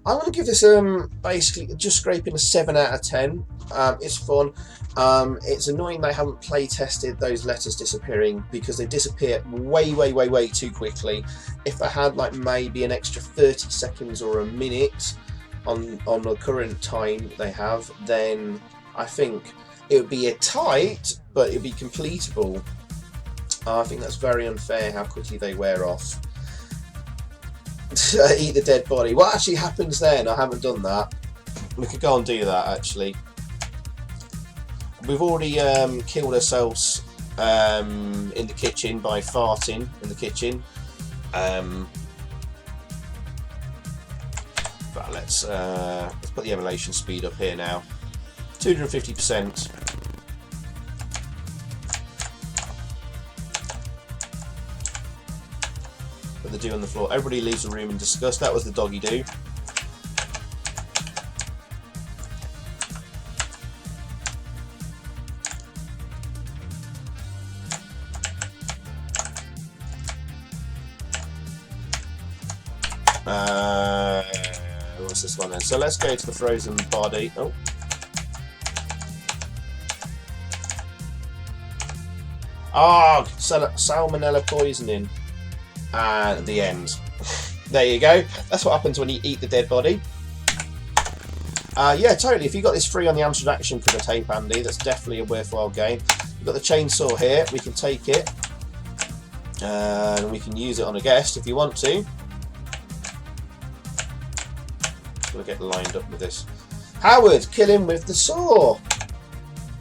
I'm going to give this basically just scraping a 7 out of 10. It's fun. It's annoying they haven't play tested those letters disappearing, because they disappear way too quickly. If they had like maybe an extra 30 seconds or a minute on the current time they have, then I think it would be a tight, but it would be completable. I think that's very unfair how quickly they wear off. Eat the dead body. What actually happens then? I haven't done that. We could go and do that actually. We've already killed ourselves in the kitchen by farting in the kitchen. But let's put the emulation speed up here now. 250%. Put the do on the floor. Everybody leaves the room in disgust. That was the doggy do. What's this one then? So let's go to the frozen body. Oh. Ah, salmonella poisoning. And the end. There you go. That's what happens when you eat the dead body. Yeah, totally. If you got this free on the Amstrad Action for the tape, Andy, that's definitely a worthwhile game. We've got the chainsaw here. We can take it. And we can use it on a guest if you want to. We'll get lined up with this. Howard, kill him with the saw.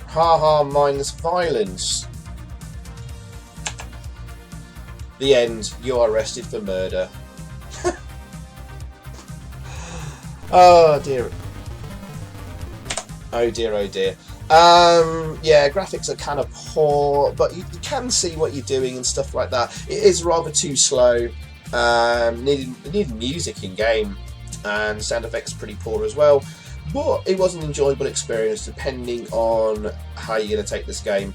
Ha ha, mindless violence. The end. You are arrested for murder. Oh dear. Oh dear, oh dear. Yeah, graphics are kind of poor, but you can see what you're doing and stuff like that. It is rather too slow. Needed music in game, and sound effects are pretty poor as well. But it was an enjoyable experience, depending on how you're going to take this game.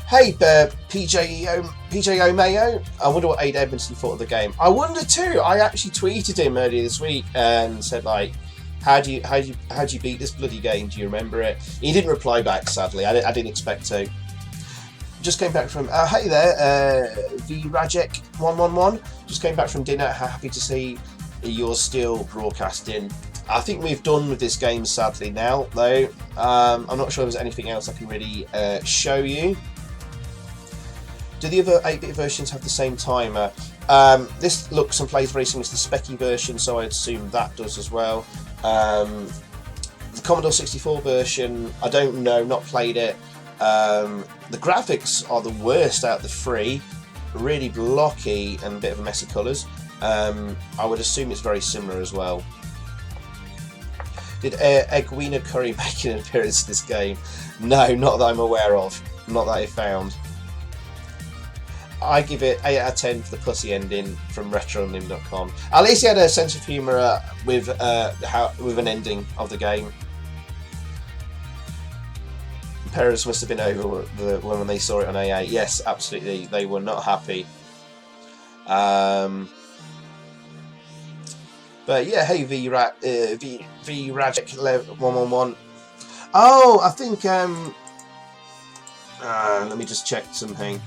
Hey, PJ O'Mayo, I wonder what Adrian Edmondson thought of the game. I wonder too. I actually tweeted him earlier this week and said, like, how do you beat this bloody game? Do you remember it? He didn't reply back, sadly. I didn't expect to. Just came back from hey there, Vrajek111. Just came back from dinner. Happy to see you're still broadcasting. I think we've done with this game, sadly, now, though. I'm not sure if there's anything else I can really show you. Do the other 8-bit versions have the same timer? This looks and plays very similar to the Specky version, so I assume that does as well. The Commodore 64 version, I don't know, not played it. The graphics are the worst out of the three, really blocky and a bit of a mess of colours. I would assume it's very similar as well. Did Edwina Curry make an appearance in this game? No, not that I'm aware of. Not that I found. I give it 8 out of 10 for the pussy ending from RetroNim.com. At least he had a sense of humour with an ending of the game. Parents must have been over when they saw it on AA. Yes, absolutely. They were not happy. But yeah, hey, Vrajek111. Oh, I think let me just check something.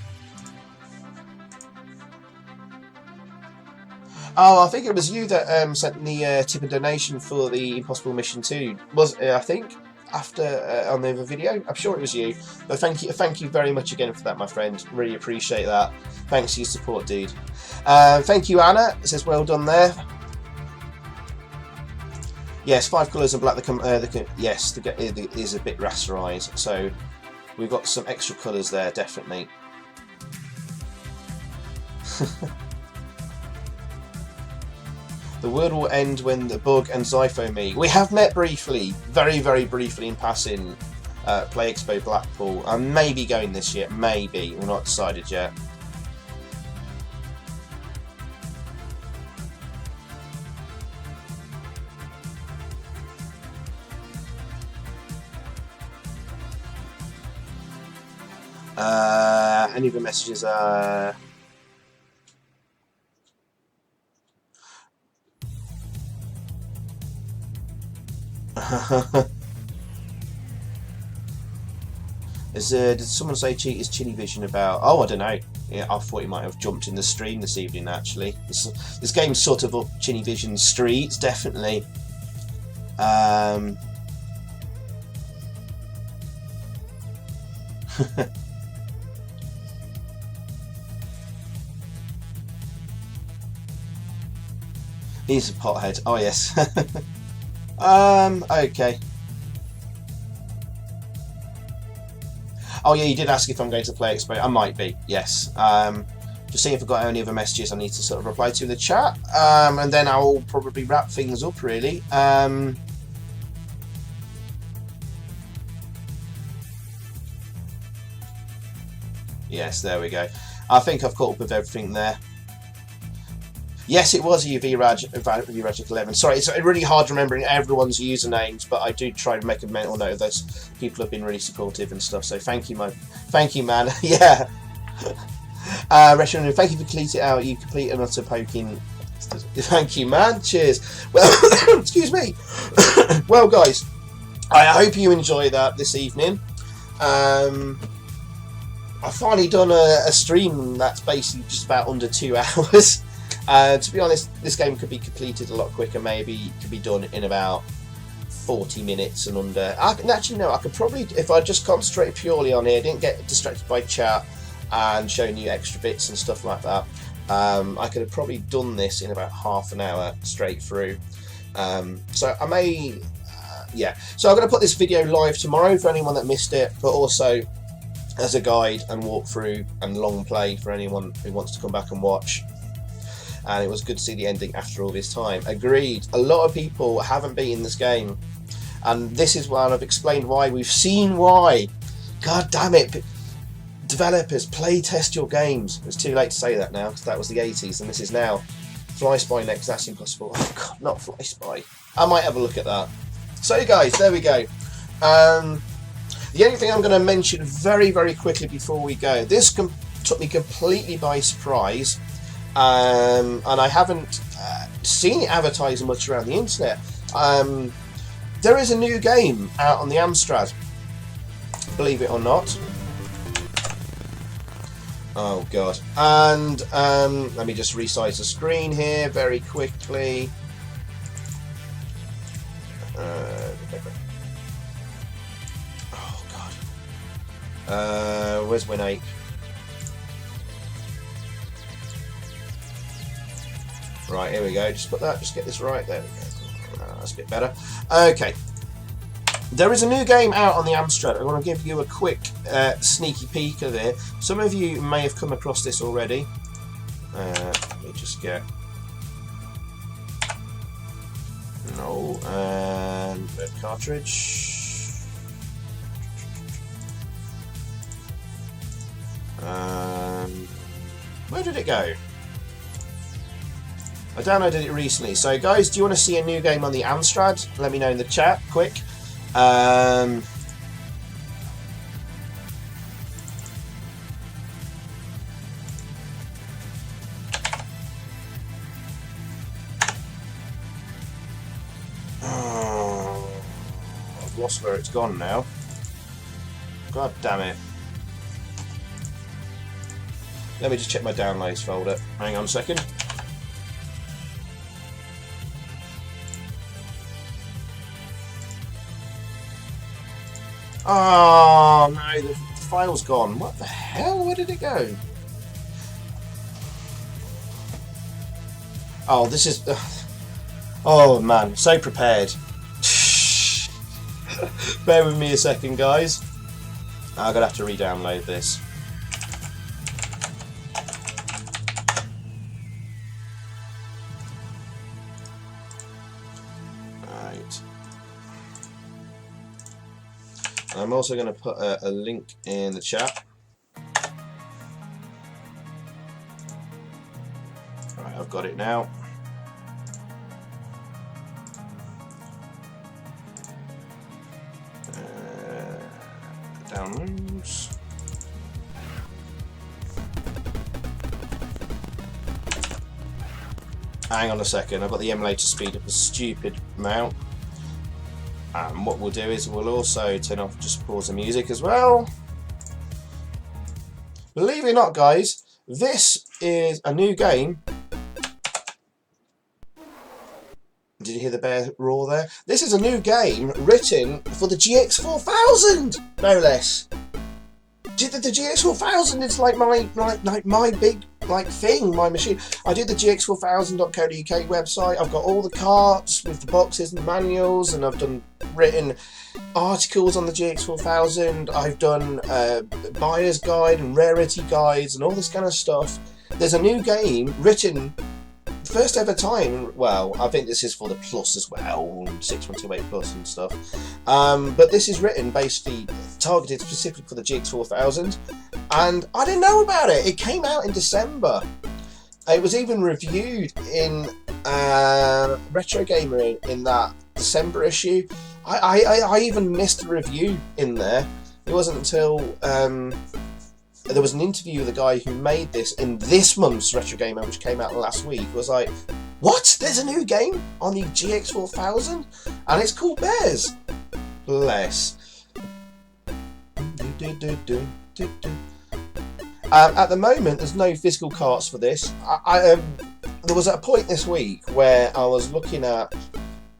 Oh, I think it was you that sent the tip and donation for the Impossible Mission 2. Was I think after on the other video? I'm sure it was you. But thank you very much again for that, my friend. Really appreciate that. Thanks for your support, dude. Thank you, Anna. It says well done there. Yes, 5 colours and black. Yes, it is a bit rasterised. So We've got some extra colours there, definitely. The world will end when the Bug and Xyphoe meet. We have met briefly, very, very briefly in passing. Play Expo Blackpool. I may be going this year, maybe. We're not decided yet. Any of the messages are... Did someone say is Chili Vision about? Oh, I don't know. Yeah, I thought he might have jumped in the stream this evening. Actually, this game's sort of up Chili Vision streets, definitely. He's a pothead. Oh yes. Okay. Oh yeah, you did ask if I'm going to Play Expo. I might be, yes. Just seeing if I've got any other messages I need to sort of reply to in the chat. And then I'll probably wrap things up, really. Yes, there we go. I think I've caught up with everything there. Yes, it was UVRagic 11. Sorry, it's really hard remembering everyone's usernames, but I do try to make a mental note of those. People have been really supportive and stuff, so thank you, man. Thank you, man. Yeah. Thank you for completing it out. You complete an utter poking. Thank you, man. Cheers. Well, excuse me. Well, guys, I hope you enjoy that this evening. I've finally done a stream that's basically just about under 2 hours. To be honest, this game could be completed a lot quicker. Maybe it could be done in about 40 minutes and under. Actually, no, I could probably, if I just concentrated purely on here, didn't get distracted by chat and showing you extra bits and stuff like that, I could have probably done this in about half an hour straight through. So I may, yeah. So I'm going to put this video live tomorrow for anyone that missed it, but also as a guide and walkthrough and long play for anyone who wants to come back and watch. And it was good to see the ending after all this time. Agreed. A lot of people haven't beaten this game, and this is why I've explained why. We've seen why. God damn it. Developers, play test your games. It's too late to say that now, because that was the 80s, and this is now. Fly Spy next, that's impossible. Oh god, not Fly Spy. I might have a look at that. So guys, there we go. The only thing I'm going to mention very, very quickly before we go, this took me completely by surprise. And I haven't seen it advertised much around the internet. There is a new game out on the Amstrad, believe it or not. Oh god. And let me just resize the screen here very quickly. Oh god. Where's Winape? Right, here we go. Just put that. Just get this right. There we go. That's a bit better. Okay. There is a new game out on the Amstrad. I want to give you a quick sneaky peek of it. Some of you may have come across this already. Let me just get... No. Red cartridge. Where did it go? I downloaded it recently. So guys, do you want to see a new game on the Amstrad? Let me know in the chat, quick. Oh, I've lost where it's gone now. God damn it. Let me just check my downloads folder. Hang on a second. Oh no, the file's gone. What the hell? Where did it go? Oh, this is... oh man, so prepared. Bear with me a second, guys. I'm gonna have to re-download this. Right. And I'm also going to put a link in the chat. Right, I've got it now. Downloads. Hang on a second, I've got the emulator speed up a stupid amount. And what we'll do is we'll also turn off, just pause the music as well. Believe it or not, guys, this is a new game. Did you hear the bear roar there? This is a new game written for the GX4000, no less. The GX4000 is like my big thing, my machine. I did the GX4000.co.uk website. I've got all the carts with the boxes and the manuals, and I've written articles on the GX4000. I've done buyer's guide and rarity guides and all this kind of stuff. There's a new game written first ever time. Well, I think this is for the Plus as well, 6128 Plus and stuff. But this is written basically targeted specifically for the GX4000, and I didn't know about it. It came out in December. It was even reviewed in Retro Gamer in that December issue. I even missed a review in there. It wasn't until there was an interview with the guy who made this in this month's Retro Gamer, which came out last week. It was like, what? There's a new game on the GX4000? And it's called Bears. Bless. At the moment, there's no physical carts for this. There was a point this week where I was looking at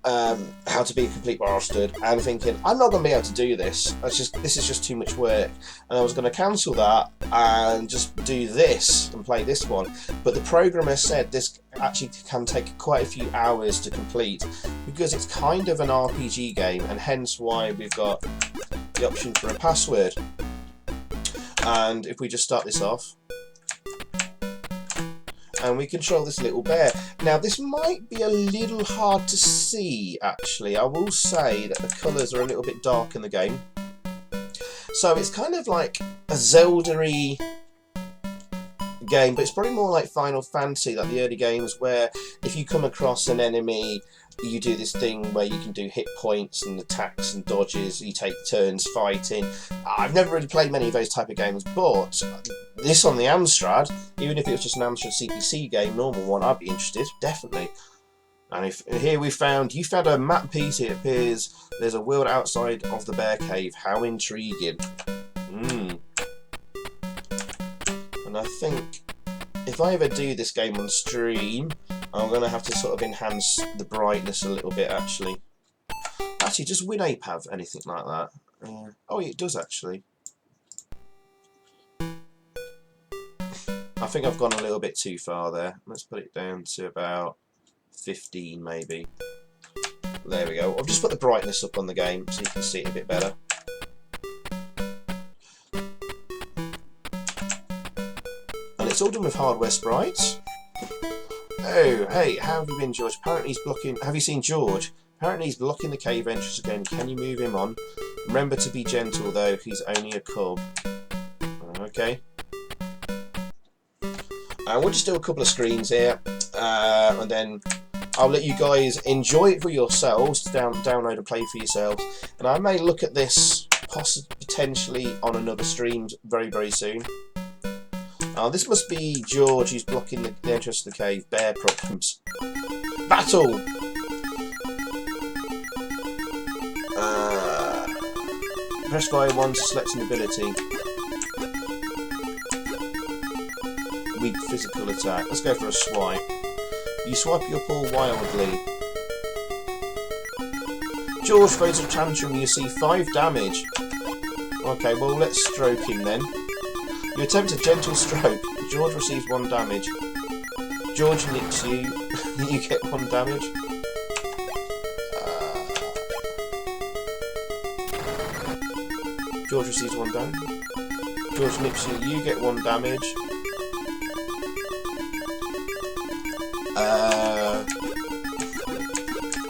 how to be a complete bastard and thinking, I'm not going to be able to do this. This is just too much work. And I was going to cancel that and just do this and play this one. But the programmer said this actually can take quite a few hours to complete because it's kind of an RPG game, and hence why we've got the option for a password. And if we just start this off, and we control this little bear. Now this might be a little hard to see actually. I will say that the colours are a little bit dark in the game. So it's kind of like a Zelda-y game, but it's probably more like Final Fantasy, like the early games where if you come across an enemy, you do this thing where you can do hit points and attacks and dodges, you take turns fighting. I've never really played many of those type of games, but this on the Amstrad, even if it was just an Amstrad CPC game, normal one, I'd be interested, definitely. And if here you found a map piece, it appears there's a world outside of the bear cave. How intriguing. And I think if I ever do this game on stream, I'm going to have to sort of enhance the brightness a little bit, actually. Actually, does WinApe have anything like that? Oh, it does, actually. I think I've gone a little bit too far there. Let's put it down to about 15, maybe. There we go. I've just put the brightness up on the game so you can see it a bit better. And it's all done with hardware sprites. Oh, hey, how have you been, George? Apparently he's blocking... Have you seen George? Apparently he's blocking the cave entrance again. Can you move him on? Remember to be gentle, though. He's only a cub. Okay. We'll just do a couple of screens here. And then I'll let you guys enjoy it for yourselves, download and play for yourselves. And I may look at this potentially on another stream very, very soon. This must be George who's blocking the entrance to the cave. Bear problems. Battle! Press Y1 to select an ability. Weak physical attack. Let's go for a swipe. You swipe your paw wildly. George throws a tantrum, you see 5 damage. Okay, well let's stroke him then. You attempt a gentle stroke. George receives 1 damage. George nicks you. You get 1 damage. George receives 1 damage. George nips you, you get 1 damage.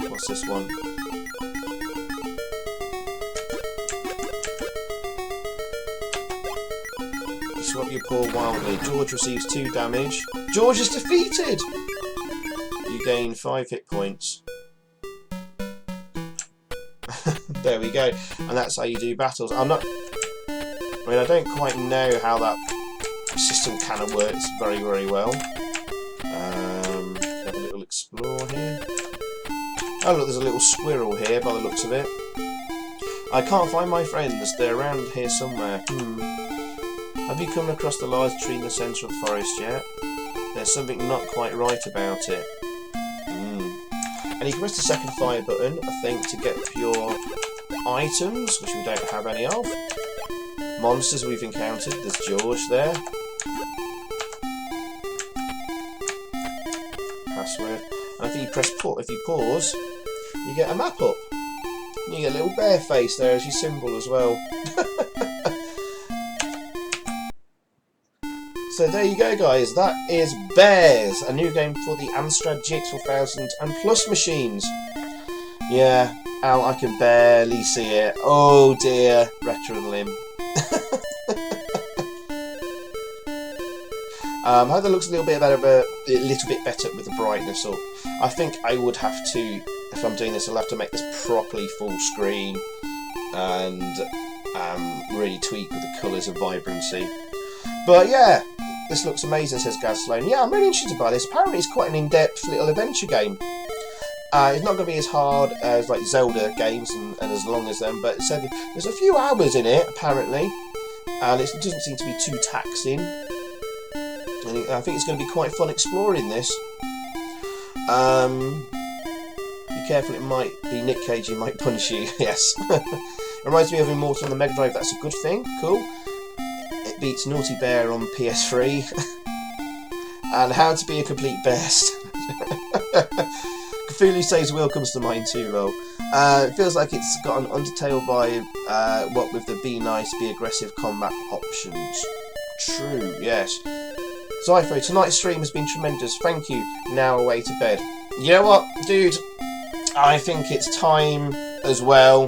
What's this one? You swap your paw wildly. George receives 2 damage. George is defeated! You gain 5 hit points. There we go. And that's how you do battles. I don't quite know how that system kind of works very, very well. Have a little explore here. Oh look, there's a little squirrel here by the looks of it. I can't find my friends. They're around here somewhere. Have you come across the large tree in the centre of the forest yet? There's something not quite right about it. And you can press the second fire button, I think, to get your items, which we don't have any of. Monsters we've encountered. There's George there. Password. And if you pause, you get a map up. You get a little bear face there as your symbol as well. So there you go, guys. That is Bears, a new game for the Amstrad GX4000 and Plus machines. Yeah, Al, I can barely see it. Oh dear, retro limb. I hope that looks a little bit better with the brightness up. I think I would have to, if I'm doing this, I'll have to make this properly full screen and really tweak with the colours and vibrancy. But yeah, this looks amazing, says Gaz Sloan. Yeah, I'm really interested by this. Apparently it's quite an in-depth little adventure game. It's not going to be as hard as like Zelda games and as long as them, but it said there's a few hours in it, apparently, and it doesn't seem to be too taxing. And I think it's going to be quite fun exploring this. Be careful, it might be Nick Cage, he might punch you. Yes. Reminds me of Immortal on the Mega Drive, that's a good thing, cool. It beats Naughty Bear on PS3. And How to Be a Complete Best. Cthulhu Saves Will comes to mind too, though. It feels like it's got an Undertale vibe, what with the be nice, be aggressive combat options. True, yes. Xyphoe, tonight's stream has been tremendous. Thank you. Now away to bed. You know what, dude? I think it's time as well.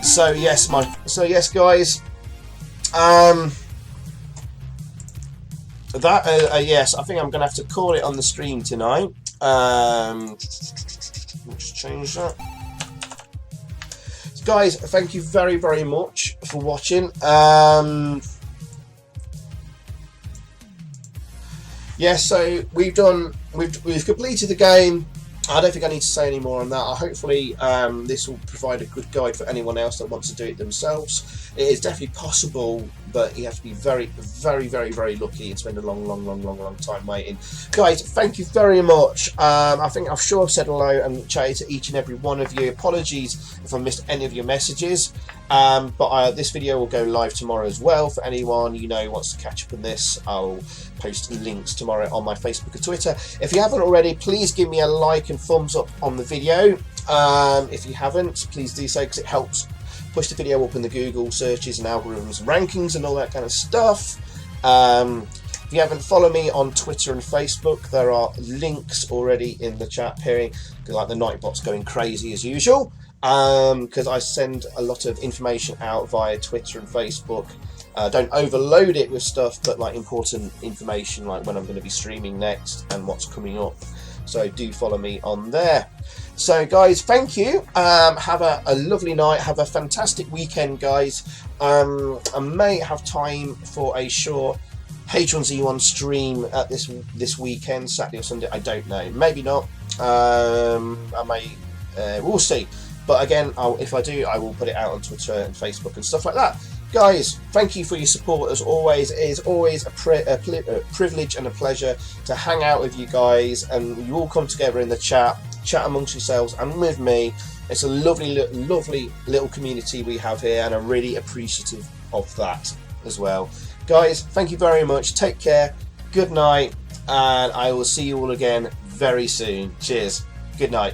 So yes, guys. Yes, I think I'm gonna have to call it on the stream tonight. Let's change that. Guys, thank you very, very much for watching. Yeah, so we've completed the game. I don't think I need to say any more on that. Hopefully this will provide a good guide for anyone else that wants to do it themselves. It is definitely possible, but you have to be very, very, very, very lucky and spend a long time waiting. Guys, thank you very much. I think I'm sure I've said hello and chatted to each and every one of you. Apologies if I missed any of your messages. But this video will go live tomorrow as well. For anyone who wants to catch up on this, I'll post links tomorrow on my Facebook and Twitter. If you haven't already, please give me a like and thumbs up on the video. If you haven't, please do so, because it helps push the video up in the Google searches and algorithms and rankings and all that kind of stuff. If you haven't followed me on Twitter and Facebook, there are links already in the chat appearing. Like the Nightbot's going crazy as usual, because I send a lot of information out via Twitter and Facebook. Don't overload it with stuff, but like important information, like when I'm going to be streaming next and what's coming up. So do follow me on there. So guys, thank you. Have a lovely night. Have a fantastic weekend, guys. I may have time for a short H1Z1 stream at this weekend, Saturday or Sunday. I don't know. Maybe not. I may. We'll see. But again, if I do, I will put it out on Twitter and Facebook and stuff like that. Guys, thank you for your support as always. It is always a privilege and a pleasure to hang out with you guys, and you all come together in the chat amongst yourselves and with me. It's a lovely little community we have here, and I'm really appreciative of that as well. Guys, thank you very much. Take care. Good night, and I will see you all again very soon. Cheers. Good night.